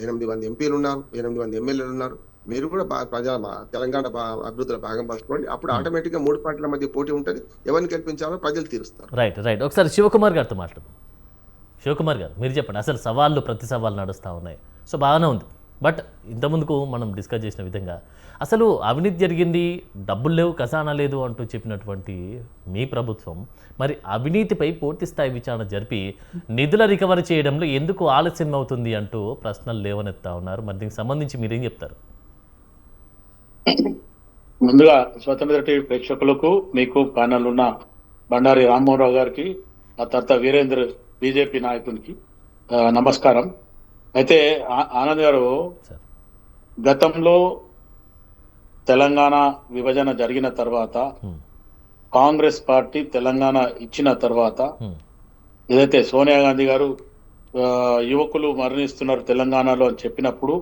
Speaker 2: 8 మంది ఎంపీలు ఉన్నారు, 8 మంది ఎమ్మెల్యేలు ఉన్నారు. మీరు కూడా తెలంగాణ అభివృద్ధిలో భాగం పంచుకోండి. అప్పుడు ఆటోమేటిక్ గా 3 పార్టీల మధ్య పోటీ ఉంటుంది, ఎవరిని గెలిపించాలో ప్రజలు తీరుస్తారు.
Speaker 1: రైట్. ఒకసారి శివకుమార్ గారితో మాట్లాడు. శివకుమార్ గారు, మీరు చెప్పండి, అసలు సవాళ్ళు ప్రతి సవాళ్ళు నడుస్తూ ఉన్నాయి, సో బాగానే ఉంది. బట్ ఇంతకుముందుకు మనం డిస్కస్ చేసిన విధంగా అసలు అవినీతి జరిగింది, డబ్బులు లేవు, ఖజానా లేదు అంటూ చెప్పినటువంటి మీ ప్రభుత్వం మరి అవినీతిపై పూర్తి స్థాయి విచారణ జరిపి నిధుల రికవరీ చేయడంలో ఎందుకు ఆలస్యం అవుతుంది అంటూ ప్రశ్నలు లేవనెత్తా ఉన్నారు. మరి దీనికి సంబంధించి మీరేం చెప్తారు?
Speaker 3: ముందుగా స్వతంత్ర టీవీ ప్రేక్షకులకు, మీకు ప్యానల్ ఉన్న బండారి రామ్మోహన్ రావు గారికి, ఆ తర్వాత వీరేంద్ర బీజేపీ నాయకునికి నమస్కారం. అయితే ఆనంద్ గారు, గతంలో తెలంగాణ విభజన జరిగిన తర్వాత కాంగ్రెస్ పార్టీ తెలంగాణ ఇచ్చిన తర్వాత ఏదైతే సోనియా గాంధీ గారు యువకులు మరణిస్తున్నారు తెలంగాణలో అని చెప్పినప్పుడు,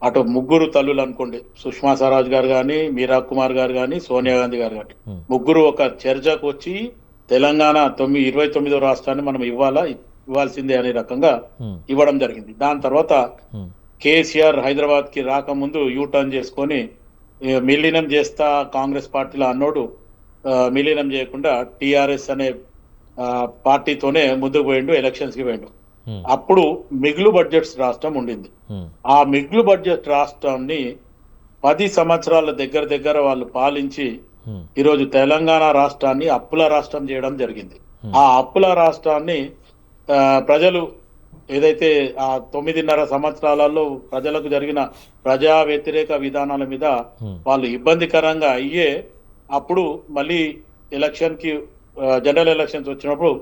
Speaker 3: అటు 3 తల్లులు అనుకోండి, సుష్మా స్వరాజ్ గారు కానీ, మీరా కుమార్ గారు కానీ, సోనియా గాంధీ గారు కానీ, 3 ఒక చర్చకు వచ్చి తెలంగాణ 29వ రాష్ట్రాన్ని మనం ఇవ్వాల్సిందే అనే రకంగా ఇవ్వడం జరిగింది. దాని తర్వాత కేసీఆర్ హైదరాబాద్ కి రాకముందు యూటర్న్ చేసుకొని మిలీనం చేస్తా కాంగ్రెస్ పార్టీలో అన్నోడు మిలీనం చేయకుండా టిఆర్ఎస్ అనే పార్టీతోనే ముందుకు పోయిండు, ఎలక్షన్స్ కి పోయిండు. అప్పుడు మిగులు బడ్జెట్స్ రాష్ట్రం ఉండింది. ఆ మిగులు బడ్జెట్ రాష్ట్రాన్ని 10 సంవత్సరాల దగ్గర వాళ్ళు పాలించి ఈరోజు తెలంగాణ రాష్ట్రాన్ని అప్పుల రాష్ట్రం చేయడం జరిగింది. ఆ అప్పుల రాష్ట్రాన్ని ప్రజలు ఏదైతే ఆ 9.5 సంవత్సరాలలో ప్రజలకు జరిగిన ప్రజా వ్యతిరేక విధానాల మీద వాళ్ళు ఇబ్బందికరంగా అయ్యే అప్పుడు మళ్ళీ ఎలక్షన్ కి జనరల్ ఎలక్షన్స్ వచ్చినప్పుడు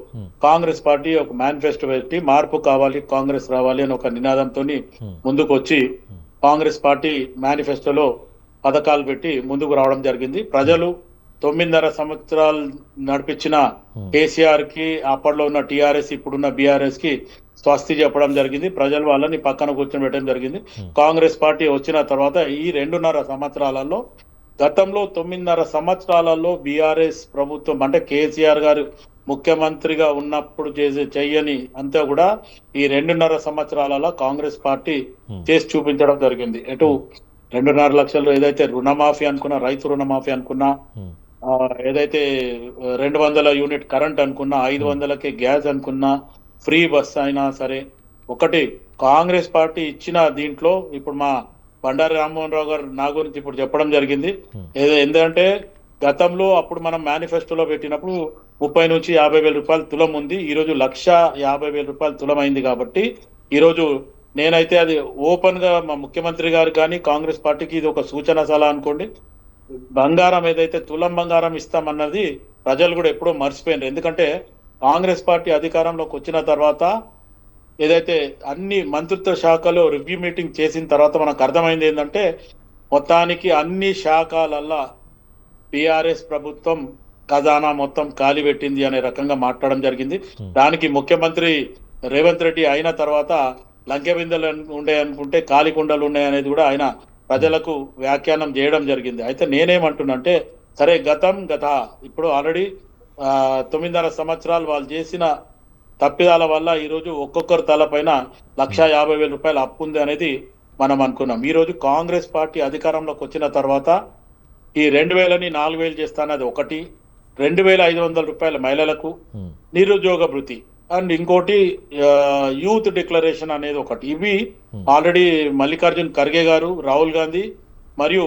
Speaker 3: కాంగ్రెస్ పార్టీ ఒక మేనిఫెస్టో పెట్టి మార్పు కావాలి, కాంగ్రెస్ రావాలి అని ఒక నినాదంతో ముందుకు వచ్చి కాంగ్రెస్ పార్టీ మేనిఫెస్టోలో పథకాలు పెట్టి ముందుకు రావడం జరిగింది. ప్రజలు 9.5 సంవత్సరాలు నడిపించిన కేసీఆర్ కి, అప్పట్లో ఉన్న టిఆర్ఎస్, ఇప్పుడున్న బీఆర్ఎస్ కి స్వస్తి చెప్పడం జరిగింది. ప్రజలు వాళ్ళని పక్కన కూర్చొని పెట్టడం జరిగింది. కాంగ్రెస్ పార్టీ వచ్చిన తర్వాత ఈ 2.5 సంవత్సరాలలో, గతంలో 9.5 సంవత్సరాలలో బీఆర్ఎస్ ప్రభుత్వం అంటే కేసీఆర్ గారు ముఖ్యమంత్రిగా ఉన్నప్పుడు చెయ్యని అంతా కూడా ఈ 2.5 సంవత్సరాలలో కాంగ్రెస్ పార్టీ చేసి చూపించడం జరిగింది. ఎటు 2.5 లక్షలు ఏదైతే రుణమాఫీ అనుకున్నా, రైతు రుణమాఫీ అనుకున్నా,
Speaker 1: ఉమ్,
Speaker 3: ఏదైతే 200 యూనిట్ కరెంట్ అనుకున్నా, 500కే గ్యాస్ అనుకున్నా, ఫ్రీ బస్ అయినా సరే, ఒకటి కాంగ్రెస్ పార్టీ ఇచ్చిన దీంట్లో ఇప్పుడు మా బండారి రామ్మోహన్ రావు గారు నా గురించి ఇప్పుడు చెప్పడం జరిగింది. ఎందుకంటే గతంలో అప్పుడు మనం మేనిఫెస్టోలో పెట్టినప్పుడు 30 నుంచి 50 వేల రూపాయలు తులం ఉంది. ఈరోజు 1,50,000 రూపాయలు తులం అయింది. కాబట్టి ఈరోజు నేనైతే అది ఓపెన్ గా మా ముఖ్యమంత్రి గారు కానీ కాంగ్రెస్ పార్టీకి ఇది ఒక సూచన సలహా అనుకోండి. బంగారం ఏదైతే తులం బంగారం ఇస్తామన్నది ప్రజలు కూడా ఎప్పుడో మర్చిపోయినారు. ఎందుకంటే కాంగ్రెస్ పార్టీ అధికారంలోకి వచ్చిన తర్వాత ఏదైతే అన్ని మంత్రిత్వ శాఖలో రివ్యూ మీటింగ్ చేసిన తర్వాత మనకు అర్థమైంది ఏంటంటే మొత్తానికి అన్ని శాఖలల్లా టిఆర్ఎస్ ప్రభుత్వం ఖజానా మొత్తం ఖాళీ పెట్టింది అనే రకంగా మాట్లాడడం జరిగింది. దానికి ముఖ్యమంత్రి రేవంత్ రెడ్డి అయిన తర్వాత లంకె బిందెలు ఉండే అనుకుంటే ఖాళీ కుండలు ఉన్నాయి అనేది కూడా ఆయన ప్రజలకు వ్యాఖ్యానం చేయడం జరిగింది. అయితే నేనేమంటున్నంటే సరే గత ఇప్పుడు ఆల్రెడీ 9.5 సంవత్సరాలు వాళ్ళు చేసిన తప్పిదాల వల్ల ఈరోజు ఒక్కొక్కరు తలపైన 1,50,000 రూపాయలు అప్పు ఉంది అనేది మనం అనుకున్నాం. ఈరోజు కాంగ్రెస్ పార్టీ అధికారంలోకి వచ్చిన తర్వాత ఈ 2,000ని 4,000 చేస్తానది ఒకటి, 2,500 రూపాయల మహిళలకు నిరుద్యోగ భృతి అండ్ ఇంకోటి యూత్ డిక్లరేషన్ అనేది ఒకటి. ఇవి ఆల్రెడీ మల్లికార్జున్ ఖర్గే గారు, రాహుల్ గాంధీ మరియు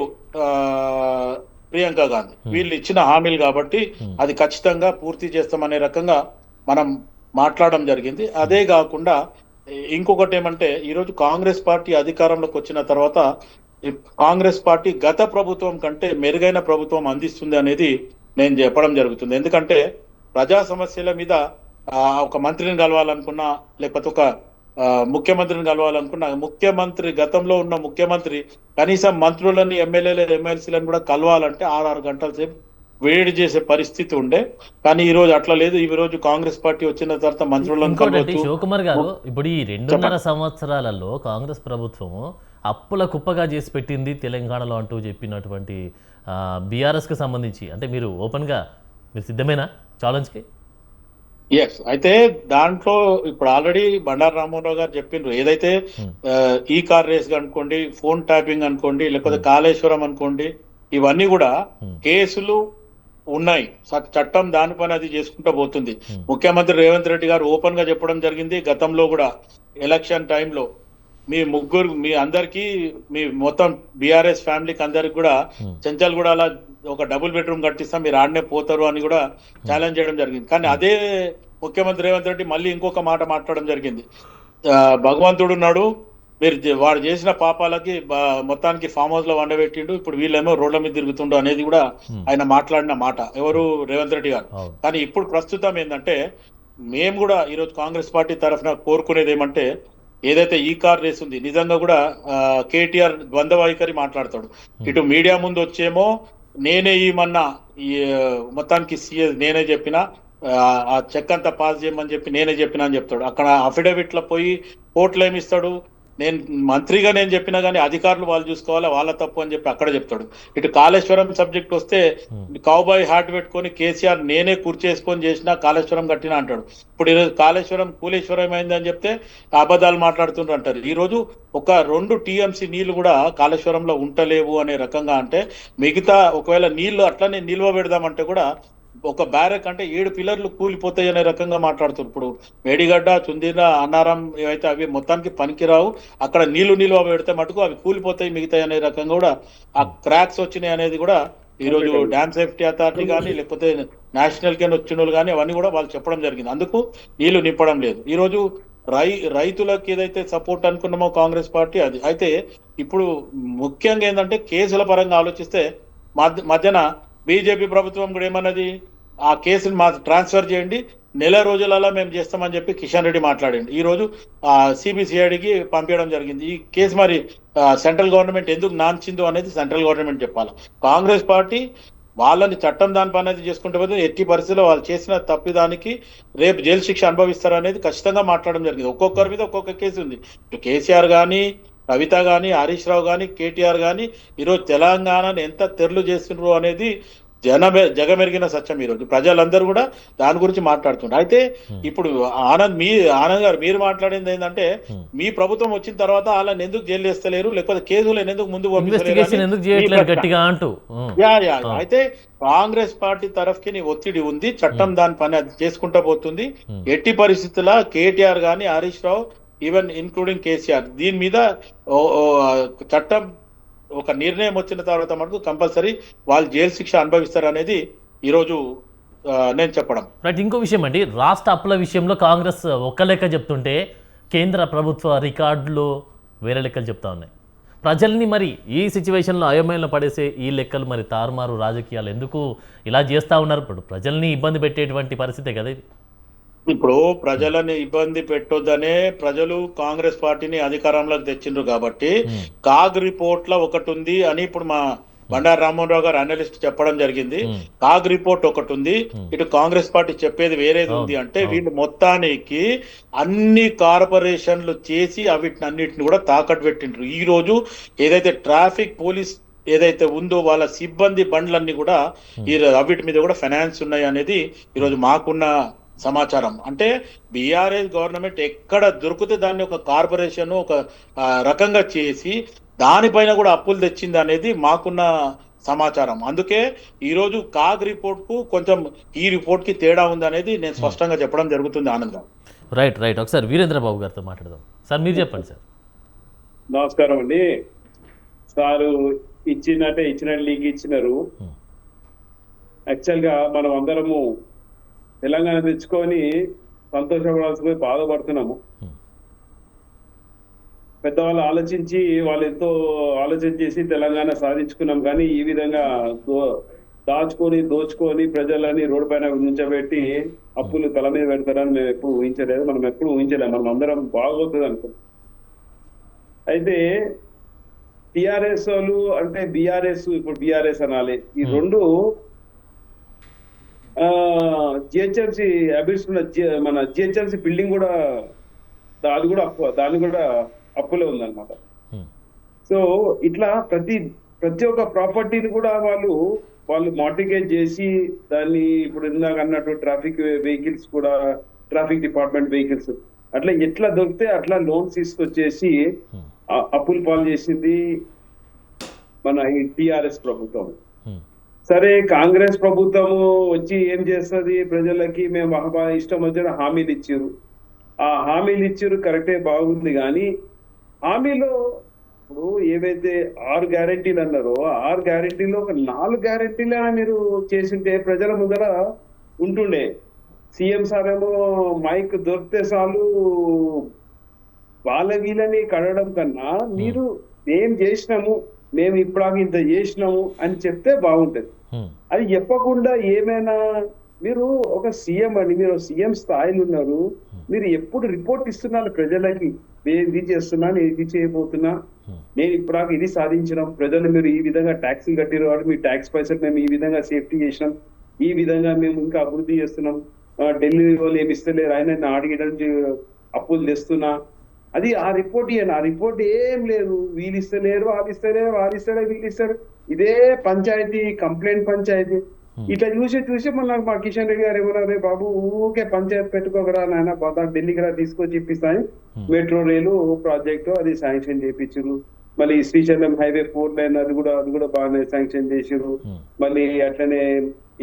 Speaker 3: ప్రియాంక గాంధీ వీళ్ళు ఇచ్చిన హామీలు కాబట్టి అది ఖచ్చితంగా పూర్తి చేస్తామనే రకంగా మనం మాట్లాడడం జరిగింది. అదే కాకుండా ఇంకొకటి ఏమంటే ఈరోజు కాంగ్రెస్ పార్టీ అధికారంలోకి వచ్చిన తర్వాత కాంగ్రెస్ పార్టీ గత ప్రభుత్వం కంటే మెరుగైన ప్రభుత్వం అందిస్తుంది అనేది నేను చెప్పడం జరుగుతుంది. ఎందుకంటే ప్రజా సమస్యల మీద ఒక మంత్రిని కలవాలనుకున్నా లేకపోతే ఒక ముఖ్యమంత్రిని కలవాలనుకున్నా ముఖ్యమంత్రి గతంలో ఉన్న ముఖ్యమంత్రి కనీసం మంత్రులని ఎమ్మెల్సీలను కూడా కలవాలంటే 6 గంటల సేపు వేడి చేసే పరిస్థితి ఉండే. కానీ ఈ రోజు అట్లా లేదు. ఈ రోజు కాంగ్రెస్ పార్టీ వచ్చిన తర్వాత మంత్రులను కలవచ్చు.
Speaker 1: శివకుమార్ గారు, ఇప్పుడు ఈ 2.5 సంవత్సరాలలో కాంగ్రెస్ ప్రభుత్వం అప్పుల కుప్పగా చేసి పెట్టింది తెలంగాణలో అంటూ చెప్పినటువంటి బీఆర్ఎస్కి సంబంధించి అంటే మీరు ఓపెన్గా మీరు సిద్ధమేనా ఛాలెంజ్కి?
Speaker 3: ఎస్. అయితే దాంట్లో ఇప్పుడు ఆల్రెడీ బండారు రామ్మోహన్ రావు గారు చెప్పిండ్రు. ఏదైతే ఈ కార్ రేస్ అనుకోండి, ఫోన్ ట్యాపింగ్ అనుకోండి, లేకపోతే కాళేశ్వరం అనుకోండి, ఇవన్నీ కూడా కేసులు ఉన్నాయి. చట్టం దానిపైన అది చేసుకుంటూ పోతుంది. ముఖ్యమంత్రి రేవంత్ రెడ్డి గారు ఓపెన్ గా చెప్పడం జరిగింది. గతంలో కూడా ఎలక్షన్ టైంలో మీ అందరికి మీ మొత్తం బీఆర్ఎస్ ఫ్యామిలీకి అందరికి కూడా చెంచల్ కూడా అలా ఒక డబుల్ బెడ్రూమ్ కట్టిస్తాం, మీరు ఆడనే పోతారు అని కూడా ఛాలెంజ్ చేయడం జరిగింది. కానీ అదే ముఖ్యమంత్రి రేవంత్ రెడ్డి మళ్ళీ ఇంకొక మాట మాట్లాడడం జరిగింది. భగవంతుడు ఉన్నాడు, మీరు వాడు చేసిన పాపాలకి మొత్తానికి ఫామ్ హౌస్ లో వండబెట్టిండు, ఇప్పుడు వీళ్ళేమో రోడ్ల మీద తిరుగుతుండు అనేది కూడా ఆయన మాట్లాడిన మాట. ఎవరు? రేవంత్ రెడ్డి గారు. కానీ ఇప్పుడు ప్రస్తుతం ఏంటంటే మేము కూడా ఈరోజు కాంగ్రెస్ పార్టీ తరఫున కోరుకునేది ఏమంటే ఏదైతే ఈ కార్ రేస్ ఉంది నిజంగా కూడా కేటీఆర్ ద్వంద్వ వైఖరి మాట్లాడతాడు. ఇటు మీడియా ముందు వచ్చేమో నేనే ఈమన్నా మొత్తానికి సీఎస్ నేనే చెప్పినా ఆ చెక్ అంతా పాస్ చేయమని చెప్పి నేనే చెప్పినా అని చెప్తాడు. అక్కడ అఫిడవిట్ లో పోయి కోర్టులో ఏమిస్తాడు, నేను మంత్రిగా నేను చెప్పినా కానీ అధికారులు వాళ్ళు చూసుకోవాలి, వాళ్ళ తప్పు అని చెప్పి అక్కడ చెప్తాడు. ఇటు కాళేశ్వరం సబ్జెక్ట్ వస్తే కౌబాయ్ హార్ట్ పెట్టుకొని కేసీఆర్ నేనే కుర్చేసుకొని చేసినా కాళేశ్వరం కట్టినా అంటాడు. ఇప్పుడు ఈరోజు కాళేశ్వరం కూలేశ్వరం అయింది అని చెప్తే అబద్ధాలు మాట్లాడుతుంటారు అంటారు. ఈరోజు ఒక 2 టీఎంసీ నీళ్లు కూడా కాళేశ్వరంలో ఉంటలేవు అనే రకంగా అంటే మిగతా ఒకవేళ నీళ్లు అట్లనే నిల్వ పెడదామంటే కూడా ఒక బ్యారెక్ అంటే 7 పిల్లర్లు కూలిపోతాయి అనే రకంగా మాట్లాడుతున్నారు. ఇప్పుడు మేడిగడ్డ, చుందిన, అన్నారం ఏవైతే అవి మొత్తానికి పనికిరావు, అక్కడ నిల్వ పెడితే మటుకు అవి కూలిపోతాయి మిగతాయి అనే రకంగా కూడా ఆ క్రాక్స్ వచ్చినాయి అనేది కూడా ఈరోజు డ్యామ్ సేఫ్టీ అథారిటీ కానీ లేకపోతే నేషనల్ కెన్ వచ్చిన కానీ అవన్నీ కూడా వాళ్ళు చెప్పడం జరిగింది. అందుకు నీళ్లు నింపడం లేదు. ఈరోజు రైతులకు ఏదైతే సపోర్ట్ అనుకున్నామో కాంగ్రెస్ పార్టీ అది. అయితే ఇప్పుడు ముఖ్యంగా ఏంటంటే కేసుల పరంగా ఆలోచిస్తే మధ్యన బీజేపీ ప్రభుత్వం కూడా ఏమన్నది, ఆ కేసుని మా ట్రాన్స్ఫర్ చేయండి, నెల రోజులలో మేము చేస్తామని చెప్పి కిషన్ రెడ్డి మాట్లాడండి. ఈ రోజు సిబిసిఐడికి పంపించడం జరిగింది. ఈ కేసు మరి సెంట్రల్ గవర్నమెంట్ ఎందుకు నాంచిందో అనేది సెంట్రల్ గవర్నమెంట్ చెప్పాలి. కాంగ్రెస్ పార్టీ వాళ్ళని చట్టం దాని పని అనేది చేసుకుంటే పోతే ఎట్టి పరిస్థితుల్లో వాళ్ళు చేసిన తప్పిదానికి రేపు జైలు శిక్ష అనుభవిస్తారు అనేది ఖచ్చితంగా మాట్లాడడం జరిగింది. ఒక్కొక్కరి మీద ఒక్కొక్క కేసు ఉంది. ఇటు కేసీఆర్ కానీ, కవిత కానీ, హరీష్ రావు కానీ, కేటీఆర్ కానీ ఈరోజు తెలంగాణను ఎంత తెరలు చేస్తున్నారు అనేది జగమెరిగిన సత్యం ఈరోజు ప్రజలందరూ కూడా దాని గురించి మాట్లాడుతున్నారు. అయితే ఇప్పుడు ఆనంద్ గారు మీరు మాట్లాడింది ఏంటంటే మీ ప్రభుత్వం వచ్చిన తర్వాత వాళ్ళని ఎందుకు జైలు వేస్తలేరు, లేకపోతే కేసులు ఎందుకు ముందు అయితే కాంగ్రెస్ పార్టీ తరఫుకి ఒత్తిడి ఉంది, చట్టం దాని పని అది చేసుకుంటా పోతుంది. ఎట్టి పరిస్థితుల్లో కేటీఆర్ గాని, హరీష్ రావు, ఈవెన్ ఇన్క్లూడింగ్ కేసీఆర్ దీని మీద చట్టం ఒక నిర్ణయం వచ్చిన తర్వాత మటుకు కంపల్సరీ వాళ్ళు జైలు శిక్ష అనుభవిస్తారు అనేది ఈరోజు నేను చెప్పడం.
Speaker 1: రైట్. ఇంకో విషయం అండి, రాష్ట్ర అప్పుల విషయంలో కాంగ్రెస్ ఒక్క లెక్క చెప్తుంటే కేంద్ర ప్రభుత్వ రికార్డులు వేరే లెక్కలు చెప్తా ఉన్నాయి. ప్రజల్ని మరి ఈ సిచ్యువేషన్లో అయోమయంలో పడేసే ఈ లెక్కలు మరి తారుమారు రాజకీయాలు ఎందుకు ఇలా చేస్తూ ఉన్నారు? ఇప్పుడు ప్రజల్ని ఇబ్బంది పెట్టేటువంటి పరిస్థితే కదా ఇది.
Speaker 3: ఇప్పుడు ప్రజలని ఇబ్బంది పెట్టొద్దనే ప్రజలు కాంగ్రెస్ పార్టీని అధికారంలోకి తెచ్చిండ్రు కాబట్టి కాగ్ రిపోర్ట్ లో ఒకటి ఉంది అని ఇప్పుడు మా బండారు రామ్మోహన్ గారు అనలిస్ట్ చెప్పడం జరిగింది. కాగ్ రిపోర్ట్ ఒకటి ఉంది, ఇటు కాంగ్రెస్ పార్టీ చెప్పేది వేరేది ఉంది. అంటే వీళ్ళు మొత్తానికి అన్ని కార్పొరేషన్లు చేసి అన్నిటిని కూడా తాకట్టు పెట్టిండ్రు. ఈ రోజు ఏదైతే ట్రాఫిక్ పోలీస్ ఏదైతే ఉందో వాళ్ళ సిబ్బంది బండ్లన్నీ కూడా అవిటి మీద కూడా ఫైనాన్స్ ఉన్నాయి అనేది ఈరోజు మాకున్న సమాచారం. అంటే బీఆర్ఎస్ గవర్నమెంట్ ఎక్కడ దొరికితే దాన్ని ఒక కార్పొరేషన్ ఒక రకంగా చేసి దానిపైన కూడా అప్పులు తెచ్చింది అనేది మాకున్న సమాచారం. అందుకే ఈరోజు కాగ్ రిపోర్ట్ కు కొంచెం ఈ రిపోర్ట్ కి తేడా ఉంది అనేది నేను స్పష్టంగా చెప్పడం జరుగుతుంది. ఆనంద్ గారు.
Speaker 1: Right right. ఒకసారి వీరేంద్ర బాబు గారితో మాట్లాడదాం. సార్ మీరు చెప్పండి. సార్
Speaker 4: నమస్కారం అండి. సారు ఇచ్చినట్టు లీక్ ఇచ్చినారు. యాక్చువల్ గా మనం అందరము తెలంగాణ తెచ్చుకొని సంతోషపడాల్సి బాధపడుతున్నాము. పెద్దవాళ్ళు ఆలోచించి వాళ్ళు ఎంతో ఆలోచన చేసి తెలంగాణ సాధించుకున్నాం. కానీ ఈ విధంగా దోచుకొని ప్రజలని రోడ్డు పైన ఉంచబెట్టి అప్పులు తల మీద పెడతారని మేము ఎప్పుడు ఊహించలేదు. మనం ఎప్పుడు ఊహించలేము. మనం అందరం బాగోతుంది అనుకుంటాం. అయితే టిఆర్ఎస్ వాళ్ళు అంటే బీఆర్ఎస్, ఇప్పుడు బీఆర్ఎస్ అనాలి. ఈ రెండు జిహెచ్ఎంసీ అబిడ్స్ మన జిహెచ్ఎంసీ బిల్డింగ్ కూడా దాని కూడా అప్పులే ఉందన్నమాట. సో ఇట్లా ప్రతి ఒక్క ప్రాపర్టీని కూడా వాళ్ళు మార్టిగేజ్ చేసి దాన్ని ఇప్పుడు ఇందాక అన్నట్టు ట్రాఫిక్ వెహికల్స్ కూడా ట్రాఫిక్ డిపార్ట్మెంట్ వెహికల్స్ అట్లా ఎట్లా దొరికితే అట్లా లోన్స్ తీసుకొచ్చేసి అప్పులు పాలు చేసింది మన ఈ టిఆర్ఎస్ ప్రభుత్వం. సరే, కాంగ్రెస్ ప్రభుత్వము వచ్చి ఏం చేస్తుంది, ప్రజలకి మేము ఇష్టం వచ్చిన హామీలు ఇచ్చారు. ఆ హామీలు ఇచ్చారు కరెక్టే, బాగుంది. కానీ హామీలో ఇప్పుడు ఏవైతే 6 గ్యారెంటీలు అన్నారో 6 గ్యారెంటీలో ఒక 4 గ్యారెంటీలు మీరు చేసింటే ప్రజల ముందర ఉంటుండే. సీఎం సార్ ఏమో మైక్ దొరికితే చాలు వాళ్ళ వీళ్ళని కడగడం కన్నా మీరు ఏం చేసినాము, మేము ఇప్పుడు ఇంత చేసినాము అని చెప్తే బాగుంటది. అది చెప్పకుండా ఏమైనా మీరు ఒక సీఎం అండి, మీరు సీఎం స్థాయిలో ఉన్నారు, మీరు ఎప్పుడు రిపోర్ట్ ఇస్తున్నారు ప్రజలకి, నేను ఇది చేస్తున్నాను, ఇది చేయబోతున్నా, నేను ఇప్పుడు ఇది సాధించినాం, ప్రజలు మీరు ఈ విధంగా ట్యాక్సీలు కట్టిరు కాబట్టి మీ ట్యాక్స్ పైసలు మేము ఈ విధంగా సేఫ్టీ చేసినాం, ఈ విధంగా మేము ఇంకా అభివృద్ధి చేస్తున్నాం, ఢిల్లీ వాళ్ళు ఏమి ఇస్తలేరు, ఆయన అడిగడానికి అప్పులు తెస్తున్నా, అది ఆ రిపోర్ట్ ఇవ్వండి. ఆ రిపోర్ట్ ఏం లేదు, వీళ్ళు ఇస్తలేరు, వాళ్ళు ఇస్తలేరు, వాళ్ళు ఇస్తారే, వీళ్ళు ఇస్తారు, ఇదే పంచాయతీ, కంప్లైంట్ పంచాయతీ. ఇట్లా చూసి మా కిషన్ రెడ్డి గారు ఏమన్నారు, బాబు ఊకే పంచాయతీ పెట్టుకోకరా నాయన, ఢిల్లీకి రా తీసుకొచ్చి ఇప్పిస్తాను, మెట్రో రైలు ప్రాజెక్టు అది శాంక్షన్ చేయించారు. మళ్ళీ శ్రీశైలం హైవే 4 లైన్ అది కూడా బాగానే శాంక్షన్ చేసారు. మళ్ళీ అట్లనే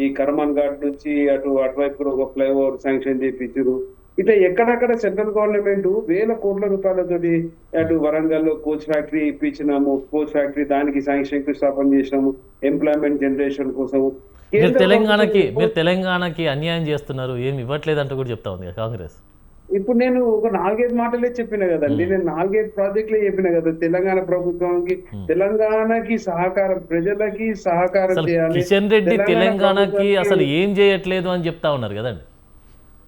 Speaker 4: ఈ కర్మన్ ఘాట్ నుంచి అటువైపు కూడా ఒక ఫ్లైఓవర్ శాంక్షన్ చేయించారు. ఇట్లా ఎక్కడక్కడ సెంట్రల్ గవర్నమెంట్ వేల కోట్ల రూపాయలతోటి అటు వరంగల్ లో కోచ్ ఫ్యాక్టరీ ఇప్పించినాము, కోచ్ ఫ్యాక్టరీ దానికి శంకుస్థాపన చేసినాము, ఎంప్లాయ్మెంట్ జనరేషన్ కోసం.
Speaker 1: మీరు తెలంగాణకి అన్యాయం చేస్తున్నారు, ఏమి ఇవ్వట్లేదంటూ కూడా చెప్తా ఉంది కాంగ్రెస్.
Speaker 4: ఇప్పుడు నేను ఒక 4-5 మాటలే చెప్పిన కదండి, నేను 4-5 ప్రాజెక్టులే చెప్పిన కదా. తెలంగాణ ప్రభుత్వానికి, తెలంగాణకి సహకారం, ప్రజలకి సహకారం చేయాలి.
Speaker 1: కిషన్ రెడ్డి తెలంగాణకి అసలు ఏం చేయట్లేదు అని చెప్తా ఉన్నారు కదండి.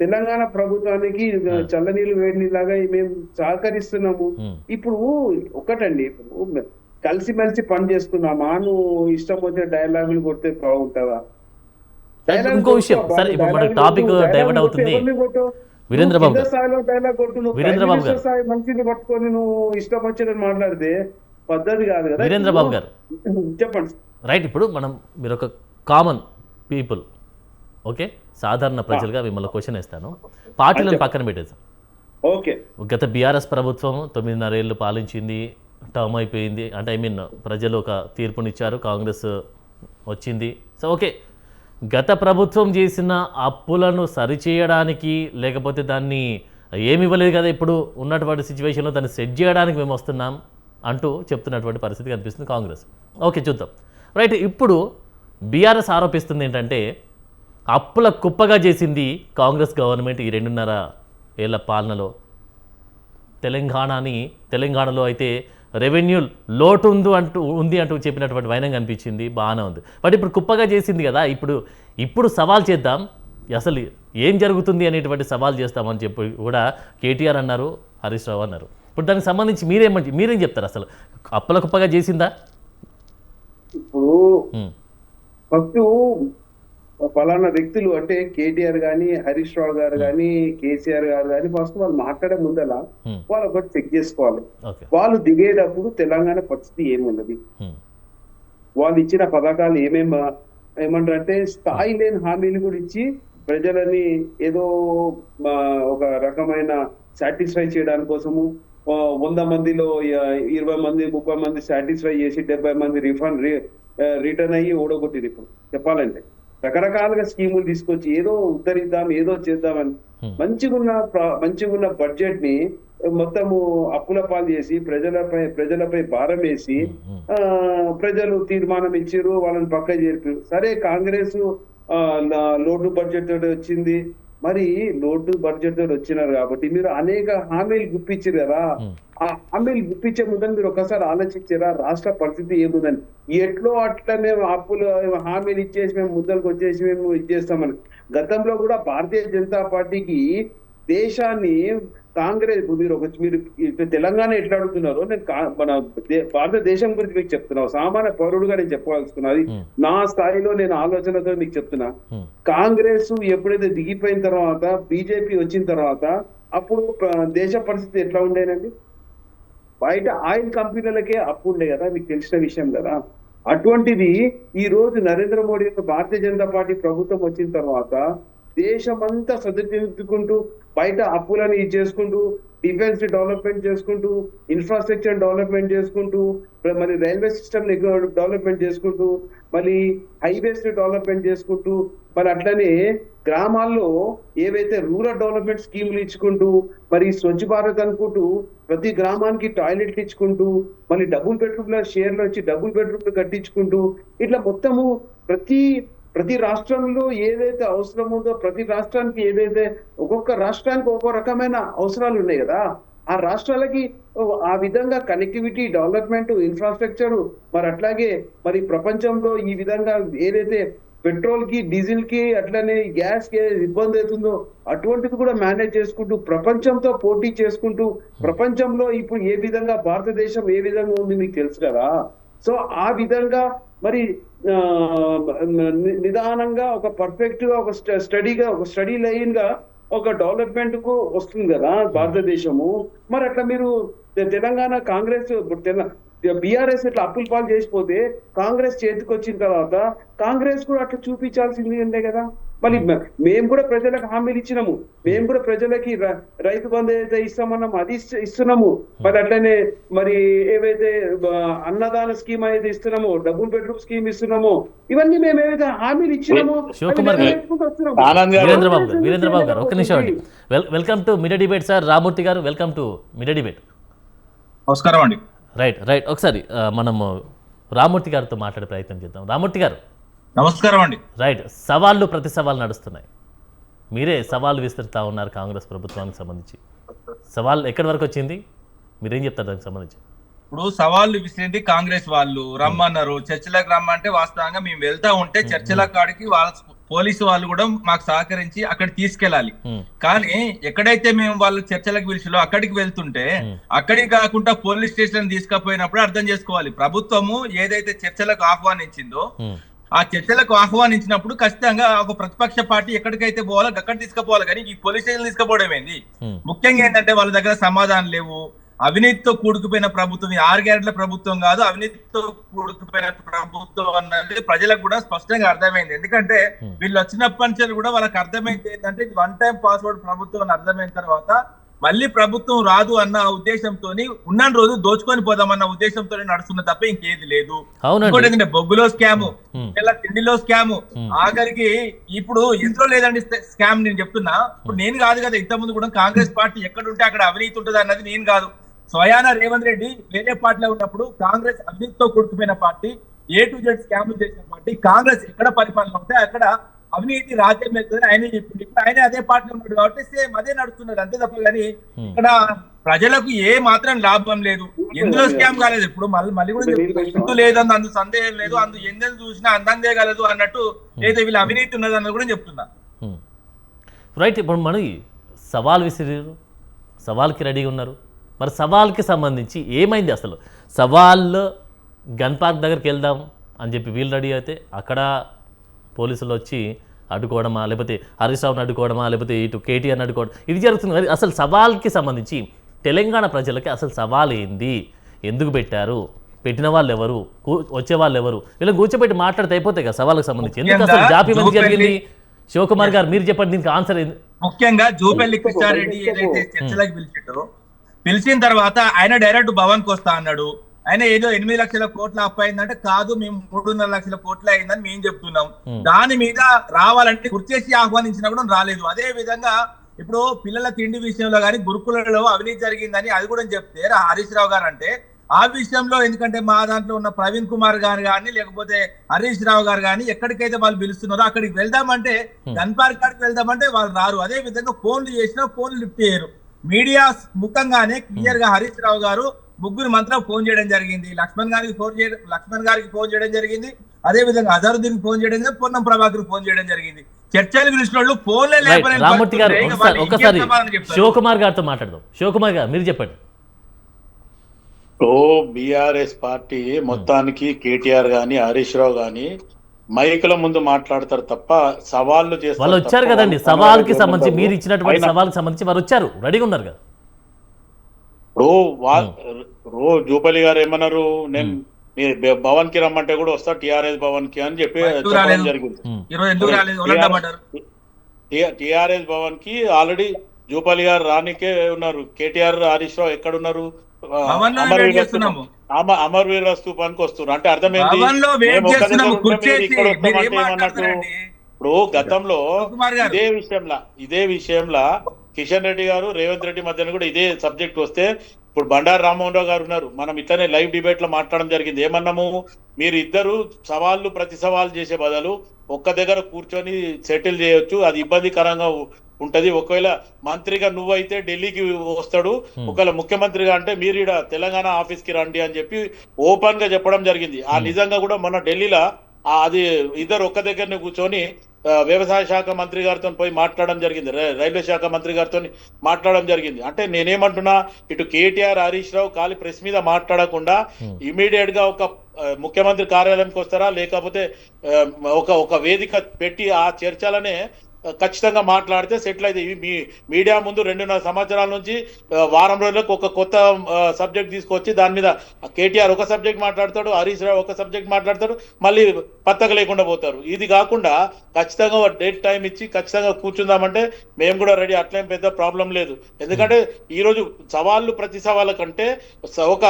Speaker 4: తెలంగాణ ప్రభుత్వానికి చల్లనీళ్ళు వేడి నీళ్ళగా మేము సహకరిస్తున్నాము. ఇప్పుడు ఒకటండి, ఇప్పుడు కలిసిమెలిసి పని చేసుకున్నామా, నువ్వు ఇష్టం వచ్చిన డైలాగులు కొడితే బాగుంటుందా?
Speaker 1: ఇంకో విషయం సరే, ఇప్పుడు మన టాపిక్ డైవర్ట్ అవుతుంది. వీరేంద్ర బాబు
Speaker 4: మంచిని పట్టుకొని నువ్వు ఇష్టం వచ్చిన మాట్లాడితే పద్ధతి కాదు కదా.
Speaker 1: వీరేంద్ర బాబు గారు
Speaker 4: చెప్పండి.
Speaker 1: రైట్. ఇప్పుడు మీరు ఒక కామన్ పీపుల్, ఓకే, సాధారణ ప్రజలుగా మిమ్మల్ని క్వశ్చన్ వేస్తాను. పార్టీలను పక్కన పెట్టేసాం.
Speaker 4: ఓకే.
Speaker 1: గత బీఆర్ఎస్ ప్రభుత్వం 9.5 ఏళ్ళు పాలించింది, టర్మ్ అయిపోయింది, అంటే ప్రజలు ఒక తీర్పునిచ్చారు, కాంగ్రెస్ వచ్చింది. సో ఓకే, గత ప్రభుత్వం చేసిన అప్పులను సరిచేయడానికి, లేకపోతే దాన్ని ఏమి ఇవ్వలేదు కదా ఇప్పుడు ఉన్నటువంటి సిచ్యువేషన్లో దాన్ని సెట్ చేయడానికి మేము వస్తున్నాం అంటూ చెప్తున్నటువంటి పరిస్థితి కనిపిస్తుంది కాంగ్రెస్. ఓకే, చూద్దాం. రైట్, ఇప్పుడు బీఆర్ఎస్ ఆరోపిస్తుంది ఏంటంటే అప్పుల కుప్పగా చేసింది కాంగ్రెస్ గవర్నమెంట్ ఈ 2.5 ఏళ్ల పాలనలో. తెలంగాణలో అయితే రెవెన్యూ లోటు ఉంది అంటూ చెప్పినటువంటి వైనం కనిపించింది, బాగానే ఉంది. బట్ ఇప్పుడు కుప్పగా చేసింది కదా, ఇప్పుడు సవాల్ చేద్దాం, అసలు ఏం జరుగుతుంది అనేటువంటి సవాల్ చేస్తామని చెప్పి కూడా కేటీఆర్ అన్నారు, హరీష్ రావు అన్నారు. ఇప్పుడు దానికి సంబంధించి మీరేం చెప్తారు? అసలు అప్పుల కుప్పగా చేసిందా?
Speaker 4: ఇప్పుడు ఫస్ట్ ఫలానా వ్యక్తులు అంటే కేటీఆర్ గాని, హరీష్ రావు గారు గాని, కేసీఆర్ గారు గాని ఫస్ట్ వాళ్ళు మాట్లాడే ముందలా వాళ్ళు ఒకటి చెక్ చేసుకోవాలి. వాళ్ళు దిగేటప్పుడు తెలంగాణ పరిస్థితి ఏమున్నది, వాళ్ళు ఇచ్చిన పథకాలు ఏమంటారంటే స్థాయి లేని హామీలు కూడా ఇచ్చి ప్రజలని ఏదో ఒక రకమైన సాటిస్ఫై చేయడానికి కోసము 100 మందిలో 20 మంది 30 మంది సాటిస్ఫై చేసి 70 మంది రిటర్న్ అయ్యి ఓడగొట్టింది. ఇప్పుడు చెప్పాలంటే రకరకాలుగా స్కీములు తీసుకొచ్చి ఏదో ఉద్ధరిద్దాం, ఏదో చేద్దామని మంచిగున్న బడ్జెట్ ని మొత్తము అప్పుల పాలు చేసి ప్రజలపై భారం వేసి ప్రజలు తీర్మానం ఇచ్చారు, వాళ్ళని పక్క చేర్పారు. సరే, కాంగ్రెస్ లోటు బడ్జెట్ తోటి వచ్చింది. మరి లోటు బడ్జెట్ తోటి వచ్చినారు కాబట్టి మీరు అనేక హామీలు గుప్పించారు కదా, ఆ హామీలు గుప్పించే ముందని మీరు ఒకసారి ఆలోచించారా రాష్ట్ర పరిస్థితి ఏముందని? ఎట్లో అట్లా మేము అప్పులు హామీలు ఇచ్చేసి మేము ముద్దలకు వచ్చేసి మేము ఇచ్చేస్తామని. గతంలో కూడా భారతీయ జనతా పార్టీకి దేశాన్ని కాంగ్రెస్ మీరు తెలంగాణ ఎట్లా అడుగుతున్నారో నేను మన భారతదేశం గురించి మీకు చెప్తున్నా, సామాన్య పౌరుడుగా నేను చెప్పాల్సుకున్నది నా స్థాయిలో నేను ఆలోచనతో మీకు చెప్తున్నా. కాంగ్రెస్ ఎప్పుడైతే దిగిపోయిన తర్వాత బీజేపీ వచ్చిన తర్వాత అప్పుడు దేశ పరిస్థితి ఎట్లా ఉండేనండి? బయట ఆయిల్ కంపెనీలకే అప్పు ఉండే కదా, మీకు తెలిసిన విషయం కదా. అటువంటిది ఈ రోజు నరేంద్ర మోడీ భారతీయ జనతా పార్టీ ప్రభుత్వం వచ్చిన తర్వాత దేశమంతా సరిదిద్దుకుంటూ బయట అప్పులని చేసుకుంటూ డిఫెన్స్ డెవలప్మెంట్ చేసుకుంటూ ఇన్ఫ్రాస్ట్రక్చర్ డెవలప్మెంట్ చేసుకుంటూ మరి రైల్వే సిస్టమ్ డెవలప్మెంట్ చేసుకుంటూ మళ్ళీ హైవేస్ డెవలప్మెంట్ చేసుకుంటూ మరి అట్లనే గ్రామాల్లో ఏవైతే రూరల్ డెవలప్మెంట్ స్కీములు ఇచ్చుకుంటూ మరి స్వచ్ఛ భారత్ అనుకుంటూ ప్రతి గ్రామానికి టాయిలెట్లు ఇచ్చుకుంటూ మళ్ళీ డబుల్ బెడ్రూమ్ల షేర్లు వచ్చి డబుల్ బెడ్రూమ్లు కట్టించుకుంటూ ఇట్లా మొత్తము ప్రతి రాష్ట్రంలో ఏదైతే అవసరం ఉందో ప్రతి రాష్ట్రానికి ఏదైతే ఒక్కొక్క రాష్ట్రానికి ఒక్కో రకమైన అవసరాలు ఉన్నాయి కదా, ఆ రాష్ట్రాలకి ఆ విధంగా కనెక్టివిటీ డెవలప్మెంట్ ఇన్ఫ్రాస్ట్రక్చర్ మరి అట్లాగే మరి ప్రపంచంలో ఈ విధంగా ఏదైతే పెట్రోల్ కి డీజిల్ కి అట్లనే గ్యాస్ కి ఇబ్బంది అవుతుందో అటువంటిది కూడా మేనేజ్ చేసుకుంటూ ప్రపంచంతో పోటీ చేసుకుంటూ ప్రపంచంలో ఇప్పుడు ఏ విధంగా భారతదేశం ఏ విధంగా ఉంది మీకు తెలుసు కదా. సో ఆ విధంగా మరి నిదానంగా ఒక పర్ఫెక్ట్ గా ఒక స్టడీ లైన్ గా ఒక డెవలప్మెంట్ కు వస్తుంది కదా భారతదేశము. మరి అట్లా మీరు తెలంగాణ కాంగ్రెస్ బీఆర్ఎస్ ఇట్లా అప్పుల పాలు చేసిపోతే కాంగ్రెస్ చేతికి వచ్చిన తర్వాత కాంగ్రెస్ కూడా అట్లా చూపించాల్సింది అంతే కదా. మళ్ళీ మేము కూడా ప్రజలకు హామీలు ఇచ్చినాము, మేము కూడా ప్రజలకి రైతు బంధు ఏదైతే ఇస్తామన్నాము అది ఇస్తున్నాము. మరి అట్లనే మరి ఏవైతే అన్నదాన స్కీమ్ అయితే ఇస్తున్నామో డబుల్ బెడ్రూమ్ స్కీమ్ ఇస్తున్నామో ఇవన్నీ మేము ఏవైతే హామీలు ఇచ్చినామో.
Speaker 1: వీరేంద్రబాబు గారు ఒక్క నిమిషం అండి. Welcome to media debate sir. Ramurthy గారు వెల్కమ్ టు మీడియా డిబేట్.
Speaker 5: నమస్కారం అండి.
Speaker 1: రైట్ ఒకసారి మనము రామూర్తి గారితో మాట్లాడే ప్రయత్నం చేద్దాం. రామూర్తి గారు
Speaker 5: నమస్కారం అండి.
Speaker 1: రైట్, సవాళ్ళు ప్రతి సవాళ్ళు నడుస్తున్నాయి, మీరే సవాళ్ళు విస్తరిస్తూ ఉన్నారు కాంగ్రెస్ ప్రభుత్వానికి సంబంధించి. సవాల్ ఎక్కడి వరకు వచ్చింది, మీరేం చెప్తారు దానికి సంబంధించి?
Speaker 5: ఇప్పుడు సవాళ్ళు విసిరింది కాంగ్రెస్ వాళ్ళు, రమ్మన్నారు చర్చలకు రమ్మంటే వాస్తవంగా మేము వెళ్తా ఉంటే చర్చల కాడికి వాళ్ళ పోలీసు వాళ్ళు కూడా మాకు సహకరించి అక్కడ తీసుకెళ్ళాలి. కానీ ఎక్కడైతే మేము వాళ్ళు చర్చలకు పిలిచిలో అక్కడికి వెళ్తుంటే అక్కడికి కాకుండా పోలీస్ స్టేషన్ తీసుకుపోయినప్పుడు అర్థం చేసుకోవాలి ప్రభుత్వము ఏదైతే చర్చలకు ఆహ్వానించిందో ఆ చర్చలకు ఆహ్వానించినప్పుడు ఖచ్చితంగా ఒక ప్రతిపక్ష పార్టీ ఎక్కడికైతే పోవాలో అక్కడ తీసుకుపోవాలి. కానీ ఈ పోలీస్ స్టేషన్ తీసుకుపోవడం ఏంది? ముఖ్యంగా ఏంటంటే వాళ్ళ దగ్గర సమాధానం లేవు, అవినీతితో కూడుకుపోయిన ప్రభుత్వం, ఈ 6 గ్యారెంట్ల ప్రభుత్వం కాదు, అవినీతితో కూడుకుపోయిన ప్రభుత్వం అన్నది ప్రజలకు కూడా స్పష్టంగా అర్థమైంది. ఎందుకంటే వీళ్ళు వచ్చినప్పటి నుంచి కూడా వాళ్ళకి అర్థమైంది ఏంటంటే ఇది 1 టైం పాస్వర్డ్ ప్రభుత్వం అని అర్థమైన తర్వాత మళ్ళీ ప్రభుత్వం రాదు అన్న ఉద్దేశంతో ఉన్న రోజు దోచుకొని పోదామన్న ఉద్దేశంతో నడుస్తున్న తప్ప ఇంకేది లేదు. ఇంకోటి ఏంటంటే బొగ్గులో స్కాము, తిండిలో స్కాము, ఆఖరికి ఇప్పుడు ఎందులో లేదండి స్కామ్. నేను చెప్తున్నా, ఇప్పుడు నేను కాదు కదా, ఇంతకుముందు కూడా కాంగ్రెస్ పార్టీ ఎక్కడుంటే అక్కడ అవినీతి ఉంటుంది అన్నది నేను కాదు. స్వయాన రేవంత్ రెడ్డి వేరే పార్టీలో ఉన్నప్పుడు కాంగ్రెస్ అవినీతితో కూడుకుపోయిన పార్టీ, A to Z స్కామ్లు చేసిన పార్టీ. కాంగ్రెస్ ఎక్కడ పరిపాలన ఉంటే అక్కడ అవినీతి రాజ్యం వెళ్తుంది ఆయన చెప్పింది. ఇప్పుడు ఆయన అదే పార్టీలో ఉన్నాడు కాబట్టి సేమ్ అదే నడుస్తున్నది, అంతే తప్ప కానీ ఇక్కడ ప్రజలకు ఏ మాత్రం లాభం లేదు. ఎందులో స్కామ్ కాలేదు. ఇప్పుడు మళ్ళీ కూడా ఎందుకు లేదని అందు సందేహం లేదు, అందు ఎందుకు చూసినా అందందే కలదు అన్నట్టు లేదా వీళ్ళు అవినీతి ఉన్నది అన్నది కూడా చెప్తున్నా.
Speaker 1: రైట్. ఇప్పుడు మనం సవాల్ విసిరారు, సవాల్కి రెడీగా ఉన్నారు. మరి సవాల్కి సంబంధించి ఏమైంది అసలు? సవాల్ గన్ పార్క్ దగ్గరికి వెళ్దాం అని చెప్పి వీళ్ళు రెడీ అయితే అక్కడ పోలీసులు వచ్చి అడ్డుకోవడమా, లేకపోతే హరీష్ రావుని అడ్డుకోవడమా, లేకపోతే ఇటు కేటీఆర్ని అడ్డుకోవడం, ఇది జరుగుతుంది. మరి అసలు సవాల్కి సంబంధించి తెలంగాణ ప్రజలకి అసలు సవాల్ ఏంది, ఎందుకు పెట్టారు, పెట్టిన వాళ్ళు ఎవరు, వచ్చే వాళ్ళు ఎవరు, వీళ్ళని కూర్చోబెట్టి మాట్లాడితే అయిపోతాయి కదా సవాళ్ళకి సంబంధించి. ఎందుకు అసలు జాప్యం ఎందుకు జరిగింది? శివకుమార్ గారు మీరు చెప్పండి దీనికి ఆన్సర్ ఏంది?
Speaker 5: ముఖ్యంగా జూపల్లి కృష్ణారెడ్డి ఏదైతే చర్చలకు పిలిచాడో, పిలిచిన తర్వాత ఆయన డైరెక్ట్ భవన్కి వస్తా అన్నాడు. ఆయన ఏదో 8 లక్షల కోట్ల అప్పు అయిందంటే కాదు, మేము 3.5 లక్షల కోట్ల అయిందని మేము చెప్తున్నాం. దాని మీద రావాలంటే గుర్తేసి ఆహ్వానించినా కూడా రాలేదు. అదే విధంగా ఇప్పుడు పిల్లల తిండి విషయంలో కానీ గురుకులలో అవినీతి జరిగిందని అది కూడా చెప్తే హరీష్ రావు గారు అంటే ఆ విషయంలో, ఎందుకంటే మా దాంట్లో ఉన్న ప్రవీణ్ కుమార్ గారు కానీ లేకపోతే హరీష్ రావు గారు కానీ ఎక్కడికైతే వాళ్ళు పిలుస్తున్నారో అక్కడికి వెళ్దామంటే గన్ పార్క్ కాడికి వెళ్దామంటే వాళ్ళు రారు. అదే విధంగా ఫోన్లు చేసినా ఫోన్లు లిఫ్ట్ చేయరు. మీడియా ముఖంగానే క్లియర్ గా హరీష్ రావు గారు ముగ్గురు మంత్రం ఫోన్ చేయడం జరిగింది. లక్ష్మణ్ గారికి ఫోన్ చేయడం జరిగింది. అదే విధంగా అజరుద్దీన్ ఫోన్ చేయడం జరిగింది. పొన్నం ప్రభాకర్ ఫోన్ చేయడం జరిగింది. చర్చలు పిలిచిన వాళ్ళు ఫోన్లే లేపలేదు.
Speaker 1: రామూర్తి గారు ఒకసారి శివకుమార్ గారితో మాట్లాడదాం. శివకుమార్ గారు మీరు చెప్పండి.
Speaker 3: బీఆర్ఎస్ పార్టీ మొత్తానికి కేటీఆర్ గాని హరీష్ రావు గాని మైకుల ముందు మాట్లాడతారు తప్ప సవాళ్ళు చేస్తారు.
Speaker 1: వాళ్ళు వచ్చారు కదండి సవాల్కి సంబంధించి, మీరు ఇచ్చినటువంటి సవాల్కి సంబంధించి వారు వచ్చారు, రెడీగా ఉన్నారు కదా.
Speaker 3: జూపల్లి గారు ఏమన్నారు, నేను భవన్ కి రమ్మంటే కూడా వస్తా టిఆర్ఎస్ భవన్ కి అని చెప్పి చెప్పడం జరిగింది. టిఆర్ఎస్ భవన్ కి ఆల్రెడీ జూపల్లి గారు రానికే ఉన్నారు. కేటీఆర్ హరీష్ రావు ఎక్కడ ఉన్నారు? అమరవీర స్తూపానికి వస్తున్నారు. అంటే అర్థమైంది ఇప్పుడు గతంలో ఇదే విషయంలో కిషన్ రెడ్డి గారు రేవంత్ రెడ్డి మధ్యన కూడా ఇదే సబ్జెక్ట్ వస్తే ఇప్పుడు బండారు రామ్మోహన్ రావు గారు ఉన్నారు. మనం ఇట్లనే లైవ్ డిబేట్ లో మాట్లాడడం జరిగింది. ఏమన్నాము, మీరు ఇద్దరు సవాళ్ళు ప్రతి సవాల్ చేసే బదులు ఒక్క దగ్గర కూర్చొని సెటిల్ చేయొచ్చు, అది ఇబ్బందికరంగా ఉంటది. ఒకవేళ మంత్రిగా నువ్వైతే ఢిల్లీకి వస్తాడు, ఒకవేళ ముఖ్యమంత్రిగా అంటే మీరు ఇక్కడ తెలంగాణ ఆఫీస్ కి రండి అని చెప్పి ఓపెన్ గా చెప్పడం జరిగింది. ఆ నిజంగా కూడా మొన్న ఢిల్లీలో అది ఇద్దరు ఒక్క దగ్గరనే కూర్చొని వ్యవసాయ శాఖ మంత్రి గారితో పోయి మాట్లాడడం జరిగింది, రైల్వే శాఖ మంత్రి గారితో మాట్లాడడం జరిగింది. అంటే నేనేమంటున్నా, ఇటు కేటీఆర్ హరీష్ రావు ఖాళీ ప్రెస్ మీద మాట్లాడకుండా ఇమీడియట్ గా ఒక ముఖ్యమంత్రి కార్యాలయంకి వస్తారా, లేకపోతే ఒక వేదిక పెట్టి ఆ చర్చలనే ఖచ్చితంగా మాట్లాడితే సెటిల్ అయితే. మీ మీడియా ముందు 2.5 సంవత్సరాల నుంచి వారం రోజులకు ఒక కొత్త సబ్జెక్ట్ తీసుకొచ్చి దాని మీద కేటీఆర్ ఒక సబ్జెక్ట్ మాట్లాడతాడు, హరీష్ రావు ఒక సబ్జెక్ట్ మాట్లాడతాడు, మళ్ళీ పత్తక లేకుండా పోతారు. ఇది కాకుండా ఖచ్చితంగా డేట్ టైం ఇచ్చి ఖచ్చితంగా కూర్చుందామంటే మేము కూడా రెడీ. అట్లేం పెద్ద ప్రాబ్లం లేదు. ఎందుకంటే ఈరోజు సవాళ్ళు ప్రతి సవాళ్ళ కంటే ఒక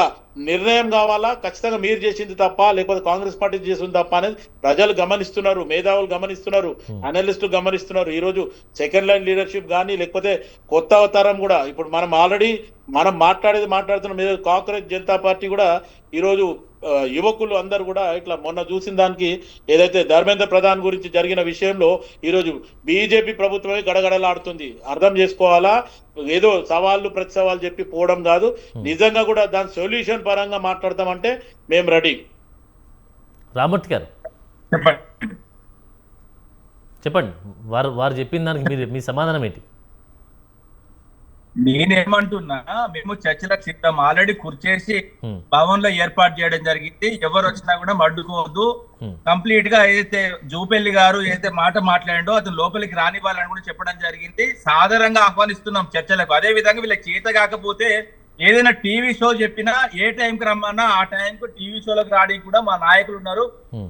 Speaker 3: నిర్ణయం కావాలా, ఖచ్చితంగా మీరు చేసింది తప్ప లేకపోతే కాంగ్రెస్ పార్టీ చేసింది తప్ప అనేది ప్రజలు గమనిస్తున్నారు, మేధావులు గమనిస్తున్నారు, అనలిస్టులు గమనిస్తున్నారు. ఈ రోజు సెకండ్ లైన్ లీడర్షిప్ కానీ లేకపోతే కొత్త అవతారం కూడా ఇప్పుడు మనం మాట్లాడుతున్నాం. కాంగ్రెస్ జనతా పార్టీ కూడా ఈరోజు యువకులు అందరు కూడా ఇట్లా మొన్న చూసిన దానికి ఏదైతే ధర్మేంద్ర ప్రధాన్ గురించి జరిగిన విషయంలో ఈరోజు బీజేపీ ప్రభుత్వమే గడగడలాడుతుంది. అర్థం చేసుకోవాలా, ఏదో సవాళ్ళు ప్రతి సవాళ్ళు చెప్పి పోవడం కాదు. నిజంగా కూడా దాని సొల్యూషన్ పరంగా మాట్లాడతామంటే మేము రెడీ.
Speaker 1: రామూర్తి గారు చెప్పండి, వారు చెప్పిన దానికి మీ సమాధానం ఏంటి?
Speaker 5: నేనేమంటున్నా, మేము చర్చలకు సిద్ధం. ఆల్రెడీ కుర్చేసి భవన్ లో ఏర్పాటు చేయడం జరిగింది. ఎవరు వచ్చినా కూడా అడ్డుకోవద్దు. కంప్లీట్ గా ఏదైతే జూపల్లి గారు ఏదైతే మాట మాట్లాడిండో అతను లోపలికి రానివ్వాలని కూడా చెప్పడం జరిగింది. సాధారణంగా ఆహ్వానిస్తున్నాం చర్చలకు. అదే విధంగా వీళ్ళకి చేత కాకపోతే ఏదైనా టీవీ షో చెప్పినా ఏ టైంకి రమ్మన్నా ఆ టైంకి టీవీ షోలకు రావడానికి కూడా మా నాయకులు ఉన్నారు.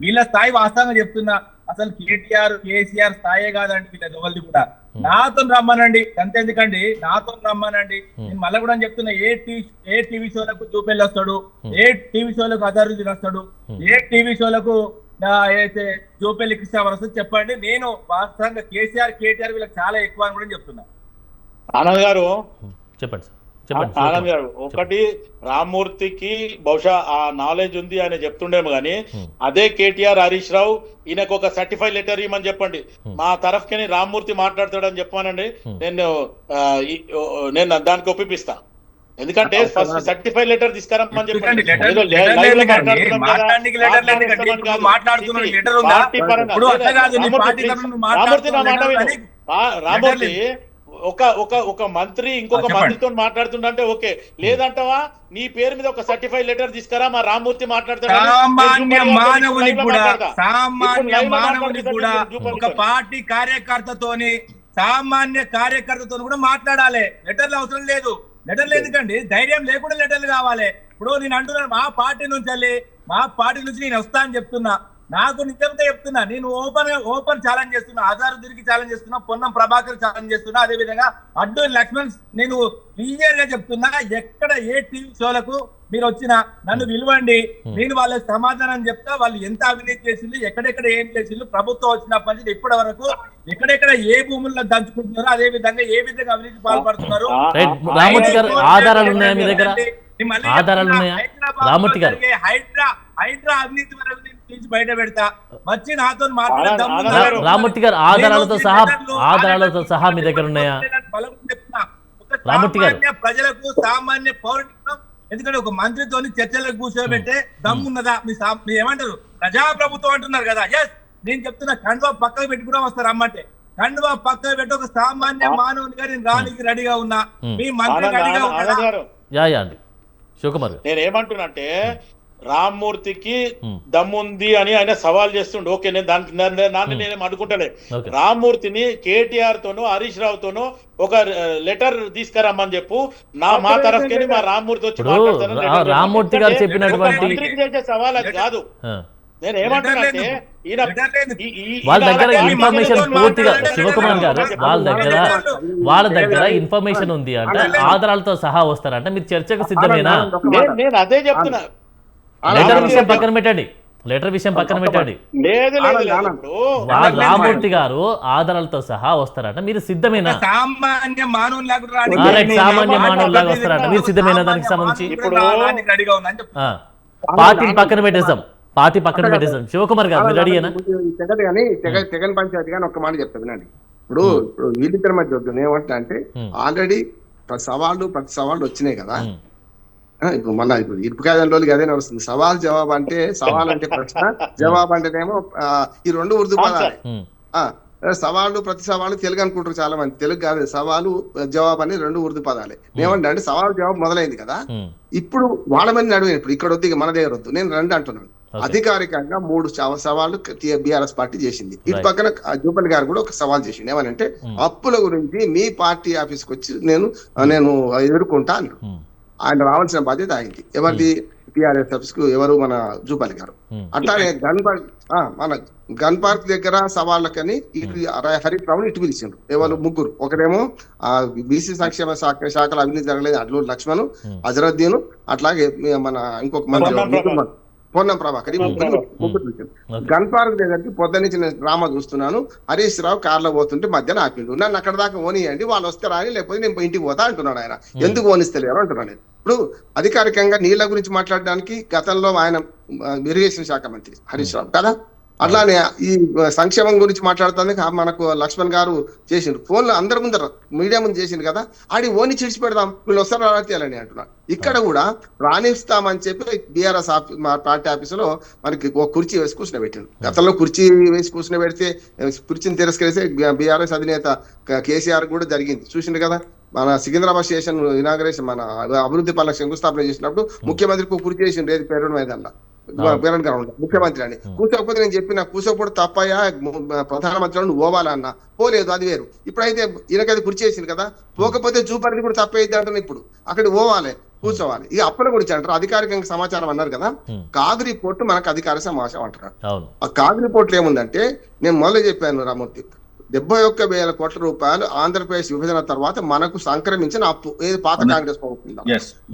Speaker 5: వీళ్ళ స్థాయి వాస్తవంగా చెప్తున్నా, అసలు కేటీఆర్ కేసీఆర్ స్థాయే కాదండి వీళ్ళ ఎవరిది కూడా. నాతో రమ్మనండి, అంతెందుకండి నాతో రమ్మనండి. నేను మళ్ళీ కూడా చెప్తున్నా, ఏ టీవీ షోలకు చూపెళ్ళి వస్తాడు, ఏ టీవీ షోలకు అజరుద్దీన్ వస్తాడు, ఏ టీవీ షోలకు అయితే జోపల్లి కృష్ణావర్ వస్తుంది చెప్పండి. నేను వాస్తవంగా కేసీఆర్ కేటీఆర్ వీళ్ళకి చాలా ఎక్కువ అని కూడా చెప్తున్నా.
Speaker 3: ఆనంద్ గారు
Speaker 1: చెప్పండి సార్, చెప్పండి.
Speaker 3: ఆనంద్ గారు, ఒకటి రామ్మూర్తికి బహుశా ఆ నాలెడ్జ్ ఉంది ఆయన చెప్తుండేమో గానీ, అదే కేటీఆర్ హరీష్ రావు ఈయనకు ఒక సర్టిఫైడ్ లెటర్ ఇవ్వమని చెప్పండి, మా తరఫుకి రామ్మూర్తి మాట్లాడతాడని చెప్పానండి. నేను దానికి ఒప్పిస్తా. ఎందుకంటే ఫస్ట్ సర్టిఫైడ్ లెటర్ తీసుకురమ్మని చెప్పండి. రామ్మూర్తి ఒక మంత్రి ఇంకొక మంత్రితో మాట్లాడుతుండే ఓకే, లేదంటావా నీ పేరు మీద ఒక సర్టిఫైడ్ లెటర్ తీసుకురా, మా రామ్మూర్తి మాట్లాడతాడు.
Speaker 5: సామాన్య మానవుని కూడా ఒక పార్టీ కార్యకర్తతోని కూడా మాట్లాడాలి. లెటర్లు అవసరం లేదు. లెటర్లు ఎందుకండి? ధైర్యం లేకుండా లెటర్లు కావాలి. ఇప్పుడు నేను అంటున్నాను, మా పార్టీ నుంచి నేను వస్తా అని చెప్తున్నా. నాకు నిజంగా చెప్తున్నా, నేను ఓపెన్ ఛాలెంజ్ చేస్తున్నా, అజారుద్దీన్కి ఛాలెంజ్ చేస్తున్నా, పొన్నం ప్రభాకర్ ఛాలెంజ్ చేస్తున్నా, అదే విధంగా అడ్డు లక్ష్మణ్ నేను క్లియర్ గా చెప్తున్నా, ఎక్కడ ఏ టీవీ షోలకు మీరు వచ్చినా నన్ను పిలవండి, నేను వాళ్ళకి సమాధానం చెప్తా. వాళ్ళు ఎంత అవినీతి చేసింది, ఎక్కడెక్కడ ఏం చేసిండ్రు, ప్రభుత్వం వచ్చినప్పటి నుంచి ఇప్పటి వరకు ఎక్కడెక్కడ ఏ భూముల్లో దంచుకుంటున్నారో, అదే విధంగా ఏ విధంగా అవినీతి పాల్పడుతున్నారు.
Speaker 1: రామ్మూర్తి గారు, ఆధారాలు ఉన్నాయా మీ దగ్గర? ఆధారాలు ఉన్నాయా రామ్మూర్తి గారు?
Speaker 5: హైడ్రా అవినీతి వరకు తీసి బయట పెడతా, వచ్చి నాతో
Speaker 1: రామ్మూర్తి గారు, ఆధారాలతో సహా మీ దగ్గర ఉన్నాయా రామ్మూర్తి గారు?
Speaker 5: ప్రజలకు సామాన్య పౌరులకు, ఎందుకంటే ఒక మంత్రితో చర్చలకు కూర్చోబెట్టే దమ్మున్నదా? మీరు ఏమంటారు? ప్రజాప్రభుత్వం అంటున్నారు కదా. ఎస్, నేను చెప్తున్నా, కండువా పక్కకు పెట్టి కూడా వస్తారు రమ్మంటే. కండువా పక్కకు పెట్టి ఒక సామాన్య మానవునిగా నేను రానికి రెడీగా ఉన్నా, మీ మంత్రి రెడీగా ఉన్నారా?
Speaker 1: అండి శివకుమార్,
Speaker 3: నేను ఏమంటున్నా, రామ్మూర్తికి దమ్ముంది అని ఆయన సవాల్ చేస్తుండే. ఓకే, నేను దాన్ని నేనేం అనుకుంటలే. రామ్మూర్తిని కేటీఆర్ తోనో హరీష్ రావు తోనో ఒక లెటర్ తీసుకురమ్మని చెప్పు, మా తరఫుకి మా రామ్మూర్తి వచ్చి
Speaker 1: రామ్మూర్తి గారు చెప్పినటువంటి
Speaker 3: సవాల్ అది కాదు. నేను ఏమంటున్నానంటే,
Speaker 1: వాళ్ళ దగ్గర ఇన్ఫర్మేషన్ పూర్తిగా, శివకుమార్ గారు వాళ్ళ దగ్గర ఇన్ఫర్మేషన్ ఉంది అంటే ఆధారాలతో సహా వస్తారంటే మీరు చర్చకు సిద్ధమేనా?
Speaker 3: నేను అదే చెప్తున్నా.
Speaker 1: లెటర్ విషయం పక్కన పెట్టండి, రామ్మూర్తి గారు ఆధారాలతో సహా వస్తారంట, మీరు సిద్ధమేనా?
Speaker 5: సామాన్య
Speaker 1: సామాన్య మానవులాగా వస్తారంట, మీరు సిద్ధమేనా? దానికి సంబంధించి పార్టీని పక్కన పెట్టేసాం, శివకుమార్ గారు మీరు అడిగానా?
Speaker 2: తెగని పంచాయతీ కానీ ఒక్క మాట చెప్తా వినండి. ఇప్పుడు వీళ్ళిద్దరి మధ్య వద్దు, ఏమంటా అంటే ఆల్రెడీ ప్రతి సవాళ్ళు వచ్చినాయి కదా. ఇప్పుడు మళ్ళీ ఇప్పుడు ఇరుపుకాయలోకి అదే వస్తుంది. సవాల్ అంటే ప్రశ్న, జవాబు అంటేనేమో ఈ రెండు ఉర్దూ పదాలే. ప్రతి సవాలు తెలుగు అనుకుంటారు చాలా మంది. తెలుగు కాదు, సవాలు జవాబు అని రెండు ఉర్దూ పదాలే. ఏమంటే అంటే సవాలు జవాబు మొదలైంది కదా, ఇప్పుడు వాళ్ళ మంది నడువు, ఇప్పుడు ఇక్కడ వద్దు, మన దగ్గర వద్దు, నేను రెండు అంటున్నాను. అధికారికంగా 3 సవాళ్ళు బీఆర్ఎస్ పార్టీ చేసింది. ఇటు పక్కన జూపల్లి గారు కూడా ఒక సవాల్ చేసింది. ఏమనంటే అప్పుల గురించి మీ పార్టీ ఆఫీస్కి వచ్చి నేను ఎదుర్కొంటా అన్నాడు. ఆయన రావాల్సిన బాధ్యత ఆయనకి. ఎవరిది? టిఆర్ఎస్ ఆఫీస్ కు. ఎవరు? మన జూపల్లి గారు. అట్లానే మన గన్ పార్క్ దగ్గర సవాళ్ళకని ఇటు హరీష్ రావుని ఇటు పిలిచిండ్రు. ఎవరు? ముగ్గురు. ఒకరేమో బీసీ సంక్షేమ శాఖలో అవినీతి జరగలేదు అడ్లూరు లక్ష్మణ్, అజరుద్దీన్, అట్లాగే మన ఇంకొక మంత్రి పొన్నం ప్రభాకర్. ఈ ముగ్గురు గన్ పార్క్ దగ్గరికి పొద్దున్నుంచి నేను డ్రామా చూస్తున్నాను. హరీష్ రావు కార్లో పోతుంటే మధ్యాహ్నం ఆపిండు. నన్ను అక్కడ దాకా ఓనియండి, వాళ్ళు వస్తే రాని, లేకపోతే నేను ఇంటికి పోతా అంటున్నాడు ఆయన. ఎందుకు ఓనిస్తలేరు అంటున్నాను నేను. ఇప్పుడు అధికారికంగా నీళ్ల గురించి మాట్లాడడానికి గతంలో ఆయన ఇరిగేషన్ శాఖ మంత్రి హరీష్ రావు కదా. అట్లానే ఈ సంక్షేమం గురించి మాట్లాడుతుంది మనకు లక్ష్మణ్ గారు చేసిండ్రు. ఫోన్లో అందరి ముందర మీడియా ముందు చేసిండు కదా. ఆడి ఓని చిడిచి పెడదాం, వీళ్ళు వస్తారు రాత్యాలని అంటున్నారు. ఇక్కడ కూడా రాణిస్తామని చెప్పి బీఆర్ఎస్ పార్టీ ఆఫీసులో మనకి ఒక కుర్చీ వేసి కూర్చుని గతంలో కుర్చీ వేసి కూర్చుని పెడితే కుర్చీని తిరస్కరిస్తే బీఆర్ఎస్ అధినేత కేసీఆర్ కూడా జరిగింది, చూసిండు కదా. మన సికింద్రాబాద్ స్టేషన్ ఇనాగరేషన్, మన అభివృద్ధి పనులకు శంకుస్థాపన చేసినప్పుడు ముఖ్యమంత్రికి కుర్చీ చేసిండు. ఏది పేరు మైదాన్లో ముఖ్యమంత్రి అని. కూర్చోకపోతే నేను చెప్పిన కూర్చోకపోతే తప్పయ్యా, ప్రధానమంత్రి నువ్వు పోవాలన్నా పోలేదు, అది వేరు. ఇప్పుడైతే ఈయనకది కుర్చీ చేసింది కదా, పోకపోతే జూపల్లి కూడా తప్పైద్ది అంటున్నా. ఇప్పుడు అక్కడికి పోవాలి, కూర్చోవాలి. ఈ అప్పుల గురించి అంటారు, అధికారికంగా సమాచారం అన్నారు కదా, కాగ్ రిపోర్ట్ మనకు అధికార సమాచారం అంటారు.
Speaker 1: అవును.
Speaker 2: ఆ కాగ్ రిపోర్ట్ ఏముందంటే, నేను మొదలు చెప్పాను రామూర్తి, 71,000 కోట్ల రూపాయలు ఆంధ్రప్రదేశ్ విభజన తర్వాత మనకు సంక్రమించిన అప్పు, ఏది పాత కాంగ్రెస్ ప్రభుత్వం.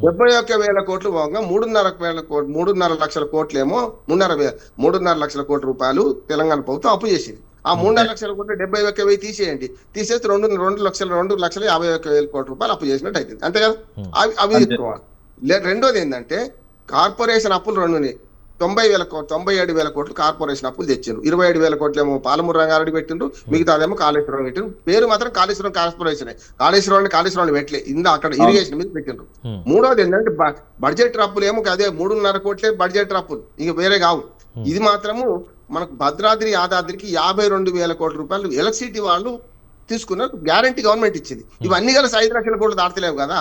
Speaker 2: 71,000 కోట్లు పోగా 3.5 లక్షల కోట్లేమో 3.5 లక్షల కోట్ల రూపాయలు తెలంగాణ ప్రభుత్వం అప్పు చేసింది. ఆ 3.5 లక్షల కోట్లు 71,000 తీసేయండి, తీసేస్తే 2,50,000 కోట్ల రూపాయలు అప్పు చేసినట్టు అవుతుంది, అంతే కదా. అవి తీసుకోవాలి. రెండోది ఏంటంటే, కార్పొరేషన్ అప్పులు 97,000 కోట్లు కార్పొరేషన్ అప్పులు తెచ్చారు. 27,000 కోట్లు ఏమో పాలమూరు రంగారెడ్డి పెట్టిండ్రు, మిగతాదేమో కాళేశ్వరం పెట్టిండ్రు. పేరు మాత్రం కాళేశ్వరం కార్పొరేషన్, కాళేశ్వరం పెట్టలే, అక్కడ ఇరిగేషన్ మీద పెట్టిండ్రు. మూడోది ఏంటంటే, బడ్జెట్ అప్పులు ఏమో అదే 3.5 కోట్లే బడ్జెట్ అప్పులు, ఇక వేరే కావు. ఇది మాత్రము మనకు భద్రాద్రి యాదాద్రికి 52,000 కోట్ల రూపాయలు ఎలక్ట్రిసిటీ వాళ్ళు తీసుకున్నారు, గ్యారంటీ గవర్నమెంట్ ఇచ్చింది. ఇవన్నీ కలిసి 5 లక్షల కోట్లు దాటలేవు కదా,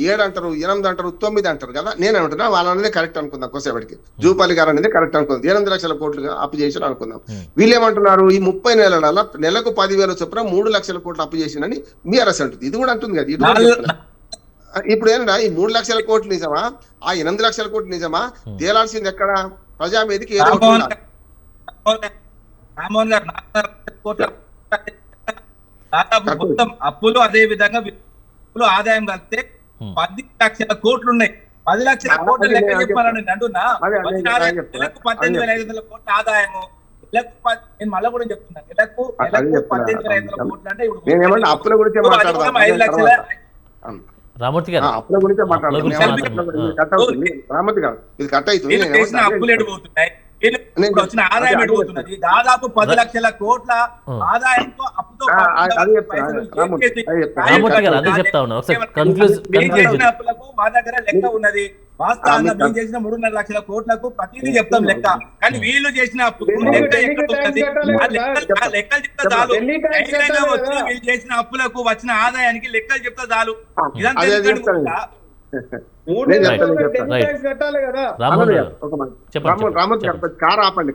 Speaker 2: 7 అంటారు, 8 అంటారు, 9 అంటారు కదా. నేనేమంటున్నా, వాళ్ళనేది కరెక్ట్ అనుకుందాం, కొసేపటికి జూపల్లి గారు అనేది కరెక్ట్ అనుకుందాం, 8 లక్షల కోట్లుగా అప్పు చేసిన అనుకుందాం. వీళ్ళు ఏమంటున్నారు, ఈ 30 నెలల నెలకు 10,000 చొప్పున 3 లక్షల కోట్లు అప్పు చేసిందని బీఆర్ఎస్ అంటుంది. ఇది కూడా అంటుంది కదా. ఇప్పుడు ఏంటంటే, ఈ 3 లక్షల కోట్లు నిజమా, ఆ 8 లక్షల కోట్లు నిజమా, తేలాల్సింది ఎక్కడ, ప్రజావేదిక ఏదో
Speaker 5: మొత్తం అప్పులు, అదే విధంగా ఆదాయం కలిపితే 10 లక్షల కోట్లు ఉన్నాయి. 10 లక్షల కోట్ల లెక్క చెప్పాలని అంటున్నా, 18,500 కోట్ల ఆదాయము, నేను మళ్ళీ కూడా చెప్తున్నాను, నెలకు 18,500 కోట్లు అంటే ఇప్పుడు
Speaker 2: అప్పుల గురించి
Speaker 5: 5 లక్షల.
Speaker 1: రామూర్తి గారు,
Speaker 2: అప్పుల గురించే రామూర్తి గారు, ఇది కట్ అవుతుంది.
Speaker 5: అప్పులు ఎడిపోతున్నాయి, వచ్చిన ఆదాయం ఎడిపోతున్నది. దాదాపు 10 లక్షల కోట్ల ఆదాయంతో అప్పుతో అప్పులకు మా దగ్గర లెక్క ఉన్నది. వాస్తవంగా మేము చేసిన 3.5 లక్షల కోట్లకు ప్రతిదీ చెప్తాం లెక్క, కానీ వీళ్ళు చేసిన లెక్కలు చెప్తా చాలు. వచ్చి వీళ్ళు చేసిన అప్పులకు వచ్చిన ఆదాయానికి లెక్కలు చెప్తా చాలు. ఇదంతా
Speaker 2: కార్ ఆపితే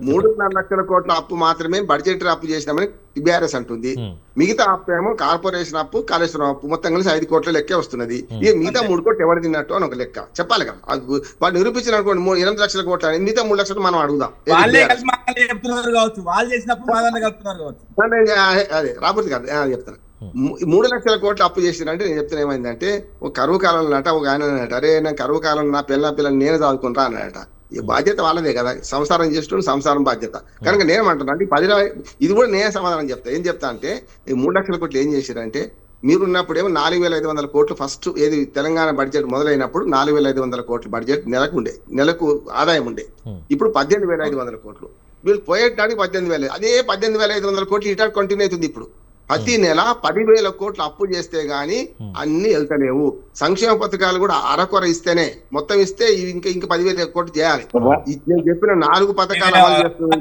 Speaker 2: 3.5 లక్షల కోట్ల అప్పు మాత్రమే బడ్జెట్ అప్పు చేసినామని బీఆర్ఎస్ అంటుంది. మిగతా అప్పు ఏమో కార్పొరేషన్ అప్పు, కాళేశ్వరం అప్పు, మొత్తం కలిసి 5 కోట్ల లెక్కే వస్తున్నది. ఇక మిగతా 3 కోట్లు ఎవరు తిన్నట్టు అని ఒక లెక్క చెప్పాలి కదా. వాళ్ళు నిరూపించిన అనుకోండి 8 లక్షల కోట్ల, మిగతా 3 లక్షలు మనం అడుగుదాం. అదే రాబోతు కాదు చెప్తాను. 3 లక్షల కోట్లు అప్పు చేసినంటే నేను చెప్తున్నా, ఏమైందంటే ఒక కరువు కాలంలో అట ఒక ఆయన అన్నట, అరే నేను కరువు కాలంలో నా పిల్లని నేనే చదువుకుంటా అన్నట. ఈ బాధ్యత వాళ్ళదే కదా, సంసారం చేస్తూ సంసారం బాధ్యత కనుక నేనేమంటున్నా అంటే, ఇది కూడా నేనే సమాధానం చెప్తా. ఏం చెప్తా అంటే, ఈ 3 లక్షల కోట్లు ఏం చేశారంటే, మీరున్నప్పుడేమో 4,500 కోట్లు ఫస్ట్ ఏది తెలంగాణ బడ్జెట్ మొదలైనప్పుడు 4,500 కోట్లు బడ్జెట్ నెలకు ఆదాయం ఉండే. ఇప్పుడు 18,500 కోట్లు. వీళ్ళు పోయేటానికి 18,000, అదే 18,500 కోట్లు ఇటా కంటిన్యూ అవుతుంది. ఇప్పుడు ప్రతి నెల 10,000 కోట్లు అప్పు చేస్తే గానీ అన్ని వెళ్తలేవు. సంక్షేమ పథకాలు కూడా అరకొర ఇస్తేనే, మొత్తం ఇస్తే ఇంకా 10,000 కోట్లు చేయాలి. నేను చెప్పిన 4 పథకాలు అమలు చేస్తుంది.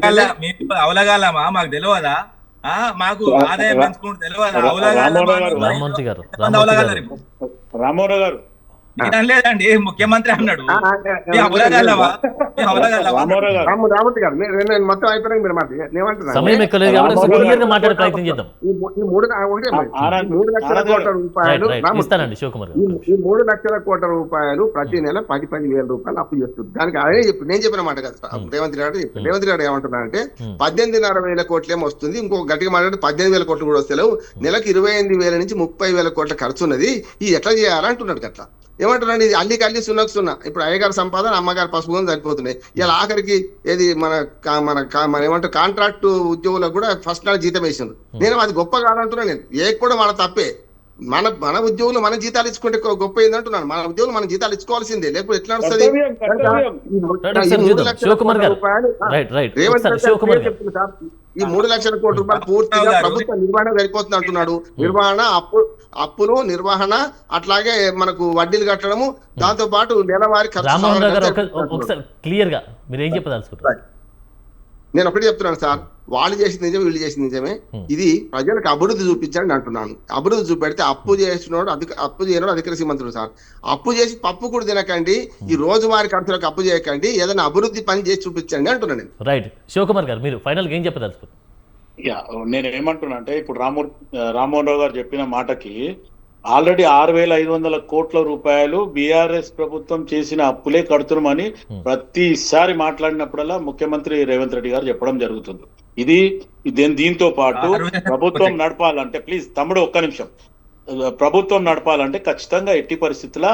Speaker 5: అవలగాలమా మాకు తెలియదా, మాకు ఆదాయం పెంచుకుంటూ తెలియదా?
Speaker 3: రామారావు గారు
Speaker 5: లేదండి, ముఖ్యమంత్రి అన్నాడు.
Speaker 2: రామూర్తి గారు మొత్తం అయిపోయినా మీరు
Speaker 1: సమయం ఎక్కువ లేదు కాబట్టి క్లియర్ గా మాట్లాడే ప్రయత్నం చేద్దాం.
Speaker 2: ఈ 3 లక్షల కోట్ల రూపాయలు ఈ 3 లక్షల కోట్ల రూపాయలు ప్రతి నెల 10,000 రూపాయలు అప్పు చేస్తుంది. దానికి అదే నేను చెప్పిన మాట కదా, రేవంత్ రెడ్డి చెప్పి. రేవంత్ రెడ్డి ఏమంటున్నారంటే 18,500 కోట్లు ఏమో వస్తుంది, ఇంకొక గట్టిగా మాట్లాడితే 18,000 కోట్లు కూడా వస్తలేవు, నెలకు 28,000 నుంచి 30,000 కోట్ల ఖర్చు ఉన్నది, ఇది ఎట్లా చేయాలంటున్నాడు. అట్లా ఏమంటున్నాడు, ఇది అల్లి సున్నా. ఇప్పుడు అయ్యగారి సంపాదన, అమ్మగారి పసుపు సరిపోతున్నాయి. ఇలా ఆఖరికి ఏది మన ఏమంటారు కాంట్రాక్ట్ ఉద్యోగులకు కూడా ఫస్ట్ నాడు జీతం వేసిండ్రు. నేను అది గొప్ప కాదంటున్నాను. నేను కూడా వాళ్ళ తప్పే. మన ఉద్యోగులు మన జీతాలు ఇచ్చుకుంటే గొప్ప ఏందంటున్నాను. మన ఉద్యోగులు మన జీతాలు ఇచ్చుకోవాల్సిందే, లేకపోతే ఎట్లా వస్తుంది? ఈ 3 లక్షల కోట్ల రూపాయలు పూర్తిగా ప్రభుత్వ నిర్వహణ సరిపోతుంది అంటున్నాడు. నిర్వహణ, నిర్వహణ, అట్లాగే మనకు వడ్డీలు కట్టడము, దాంతో పాటు నెలవారీ ఖర్చు.
Speaker 1: క్లియర్ గా మీరు ఏం చెప్పదలుచుకుంటారు?
Speaker 2: నేను ఒకటి చెప్తున్నాను సార్, వాళ్ళు చేసింది నిజమే, వీళ్ళు చేసింది నిజమే. ఇది ప్రజలకు అభివృద్ధి చూపించండి అంటున్నాను. అభివృద్ధి చూపెడితే అప్పు చేయనోడు అధికార శ్రీమంతుడు సార్. అప్పు చేసి పప్పు కూడా తినకండి, ఈ రోజువారీ ఖర్చులకు అప్పు చేయకండి, ఏదైనా అభివృద్ధి పని చేసి చూపించండి అంటున్నాను నేను.
Speaker 1: రైట్, శివకుమార్ గారు మీరు ఫైనల్ ఏం చెప్పదలుచుకుంటారు?
Speaker 3: నేను ఏమంటున్నా అంటే, ఇప్పుడు రామ్మోహన్ రావు గారు చెప్పిన మాటకి ఆల్రెడీ 6,500 కోట్ల రూపాయలు బీఆర్ఎస్ ప్రభుత్వం చేసిన అప్పులే కడుతున్నామని ప్రతిసారి మాట్లాడినప్పుడల్లా ముఖ్యమంత్రి రేవంత్ రెడ్డి గారు చెప్పడం జరుగుతుంది. ఇది దీంతో పాటు ప్రభుత్వం నడపాలంటే, ప్లీజ్ తమ్ముడు ఒక్క నిమిషం, ప్రభుత్వం నడపాలంటే ఖచ్చితంగా ఎట్టి పరిస్థితుల్లో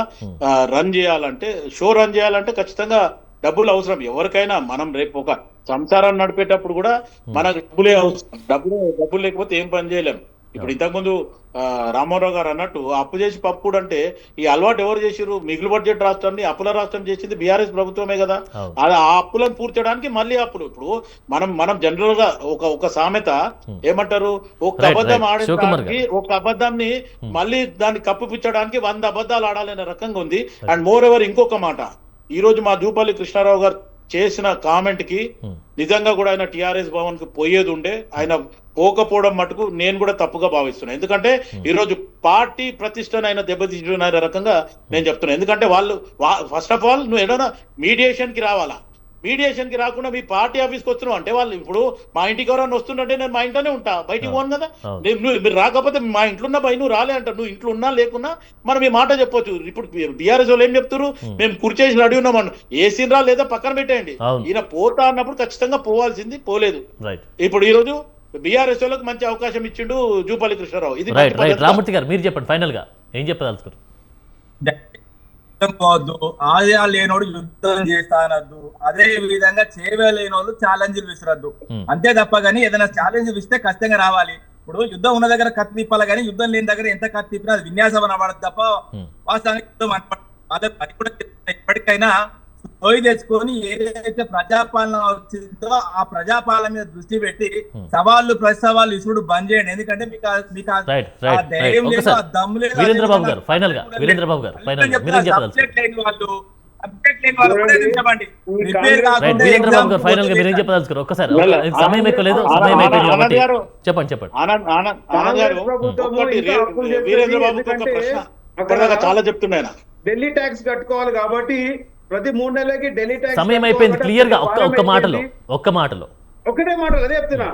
Speaker 3: రన్ చేయాలంటే, షో రన్ చేయాలంటే ఖచ్చితంగా డబ్బులు అవసరం ఎవరికైనా. మనం రేపు ఒక సంసారాన్ని నడిపేటప్పుడు కూడా మనకు డబ్బులే అవసరం. డబ్బులు లేకపోతే ఏం పని చేయలేం. ఇప్పుడు ఇంతకుముందు రామారావు గారు అన్నట్టు అప్పు చేసి పప్పుడు అంటే ఈ అలవాటు ఎవరు చేసిరు? మిగులు బడ్జెట్ రాష్ట్రాన్ని అప్పుల రాష్ట్రం చేసింది బీఆర్ఎస్ ప్రభుత్వమే కదా. ఆ అప్పులను పూర్చడానికి మళ్ళీ అప్పులు. ఇప్పుడు మనం జనరల్ గా ఒక సామెత ఏమంటారు, ఒక అబద్ధం ఆడడానికి ఒక అబద్ధాన్ని మళ్ళీ దాన్ని కప్పిపుచ్చడానికి 100 అబద్ధాలు ఆడాలనే రకంగా ఉంది. అండ్ మోర్ ఎవర్ ఇంకొక మాట, ఈ రోజు మా జూపల్లి కృష్ణారావు గారు చేసిన కామెంట్ కి నిజంగా కూడా ఆయన టీఆర్ఎస్ భవన్ కి పోయేది ఉండే, ఆయన పోకపోవడం మటుకు నేను కూడా తప్పుగా భావిస్తున్నాను. ఎందుకంటే ఈ రోజు పార్టీ ప్రతిష్టను ఆయన దెబ్బతీసిన రకంగా నేను చెప్తున్నాను. ఎందుకంటే వాళ్ళు ఫస్ట్ ఆఫ్ ఆల్ నువ్వు ఏదైనా మీడియేషన్ కి రావాలా, మీడియేషన్ కి రాకుండా మీ పార్టీ ఆఫీస్కి వస్తున్నావు అంటే, వాళ్ళు ఇప్పుడు మా ఇంటికి ఎవరైనా వస్తుంటే నేను మా ఇంట్లోనే ఉంటా, బయటికి పోను కదా. మీరు రాకపోతే మా ఇంట్లో ఉన్న భయ నువ్వు రాలే అంటారు. నువ్వు ఇంట్లో ఉన్నా లేకున్నా మనం ఈ మాట చెప్పొచ్చు. ఇప్పుడు బీఆర్ఎస్ వాళ్ళు ఏం చెప్తారు, మేము కుర్చేసి రెడీ ఉన్నామన్నా, ఏసీన్ రా లేదా పక్కన పెట్టేయండి. ఈయన పోతా అన్నప్పుడు ఖచ్చితంగా పోవాల్సింది, పోలేదు. ఇప్పుడు ఈ రోజు బీఆర్ఎస్ వాళ్ళకి మంచి అవకాశం ఇచ్చిండు జూపల్లి కృష్ణారావు. ఇది
Speaker 1: రామూర్తి గారు మీరు చెప్పండి, ఫైనల్ గా ఏం చెప్పదలుచుకోరు?
Speaker 5: పోవద్దు, ఆదాయాలు లేనోడు యుద్ధం చేస్తానద్దు, అదే విధంగా చేయలేనోళ్ళు ఛాలెంజ్లు విసరద్దు, అంతే తప్ప గానీ ఏదైనా ఛాలెంజ్ ఇస్తే ఖచ్చితంగా రావాలి. ఇప్పుడు యుద్ధం ఉన్న దగ్గర కత్తి తిప్పాలి, కానీ యుద్ధం లేని దగ్గర ఎంత కత్తి తిప్పినా అది విన్యాసం అనబడదు తప్ప వాస్తవానికి యుద్ధం అది కూడా ఎప్పటికైనా పోయి తెచ్చుకొని ఏదైతే ప్రజాపాలన వచ్చిందో ఆ ప్రజాపాలన మీద దృష్టి పెట్టి సవాళ్ళు ప్రతి సవాళ్ళు ఇసుడు బంద్ చేయండి. ఎందుకంటే మీకు ఆ ధైర్యం లేదు, ఆ దమ్ము లేదు.
Speaker 1: వీరేంద్రబాబు గారు ఫైనల్ గా
Speaker 5: సబ్జెక్ట్ లేని వాళ్ళు కూడా చెప్పండి.
Speaker 1: వీరేంద్రబాబు గారు ఫైనల్ గా మీరేం చెప్పదలుచుకోరు? ఒక్కసారి సమయం ఎక్కువ లేదు, సమయం అయిపోయింది, చెప్పండి.
Speaker 3: చాలా చెప్తున్నాయి,
Speaker 4: ఢిల్లీ ట్యాక్స్ కట్టుకోవాలి కాబట్టి ప్రతి 3 నెలలకి ఢిల్లీ ట్యాక్స్
Speaker 1: సమయం అయిపోయింది. క్లియర్ గా ఒక్క మాటలో
Speaker 4: ఒకటే మాటలు అదే చెప్తున్నా.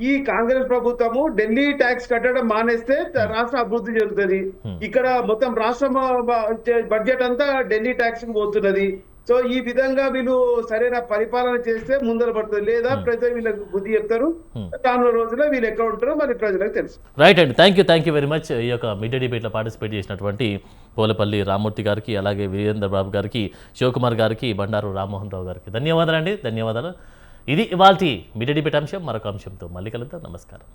Speaker 4: ఈ కాంగ్రెస్ ప్రభుత్వము ఢిల్లీ ట్యాక్స్ కట్టడం మానేస్తే రాష్ట్ర అభివృద్ధి జరుగుతుంది. ఇక్కడ మొత్తం రాష్ట్రం బడ్జెట్ అంతా ఢిల్లీ ట్యాక్స్ కి పోతున్నది. సో ఈ విధంగా వీళ్ళు సరైన పరిపాలన చేస్తే ముందర పడుతుంది, లేదా ప్రజలు వీళ్ళకి బుద్ధి చెప్తారు. రానున్న రోజుల్లో వీళ్ళు ఎక్కడ ఉంటారో మరి ప్రజలకు తెలుసు.
Speaker 1: రైట్ అండి, థ్యాంక్ యూ వెరీ మచ్. ఈ యొక్క మీడియా డిబేట్ లో పార్టిసిపేట్ చేసినటువంటి పోలపల్లి రామూర్తి గారికి, అలాగే వీరేంద్రబాబు గారికి, శివకుమార్ గారికి, బండారు రామ్మోహన్ రావు గారికి ధన్యవాదాలు. ఇది ఇవాల్టి మీడియా డిబేట్ అంశం. మరొక అంశంతో మళ్ళీ కలుద్దాం. నమస్కారం.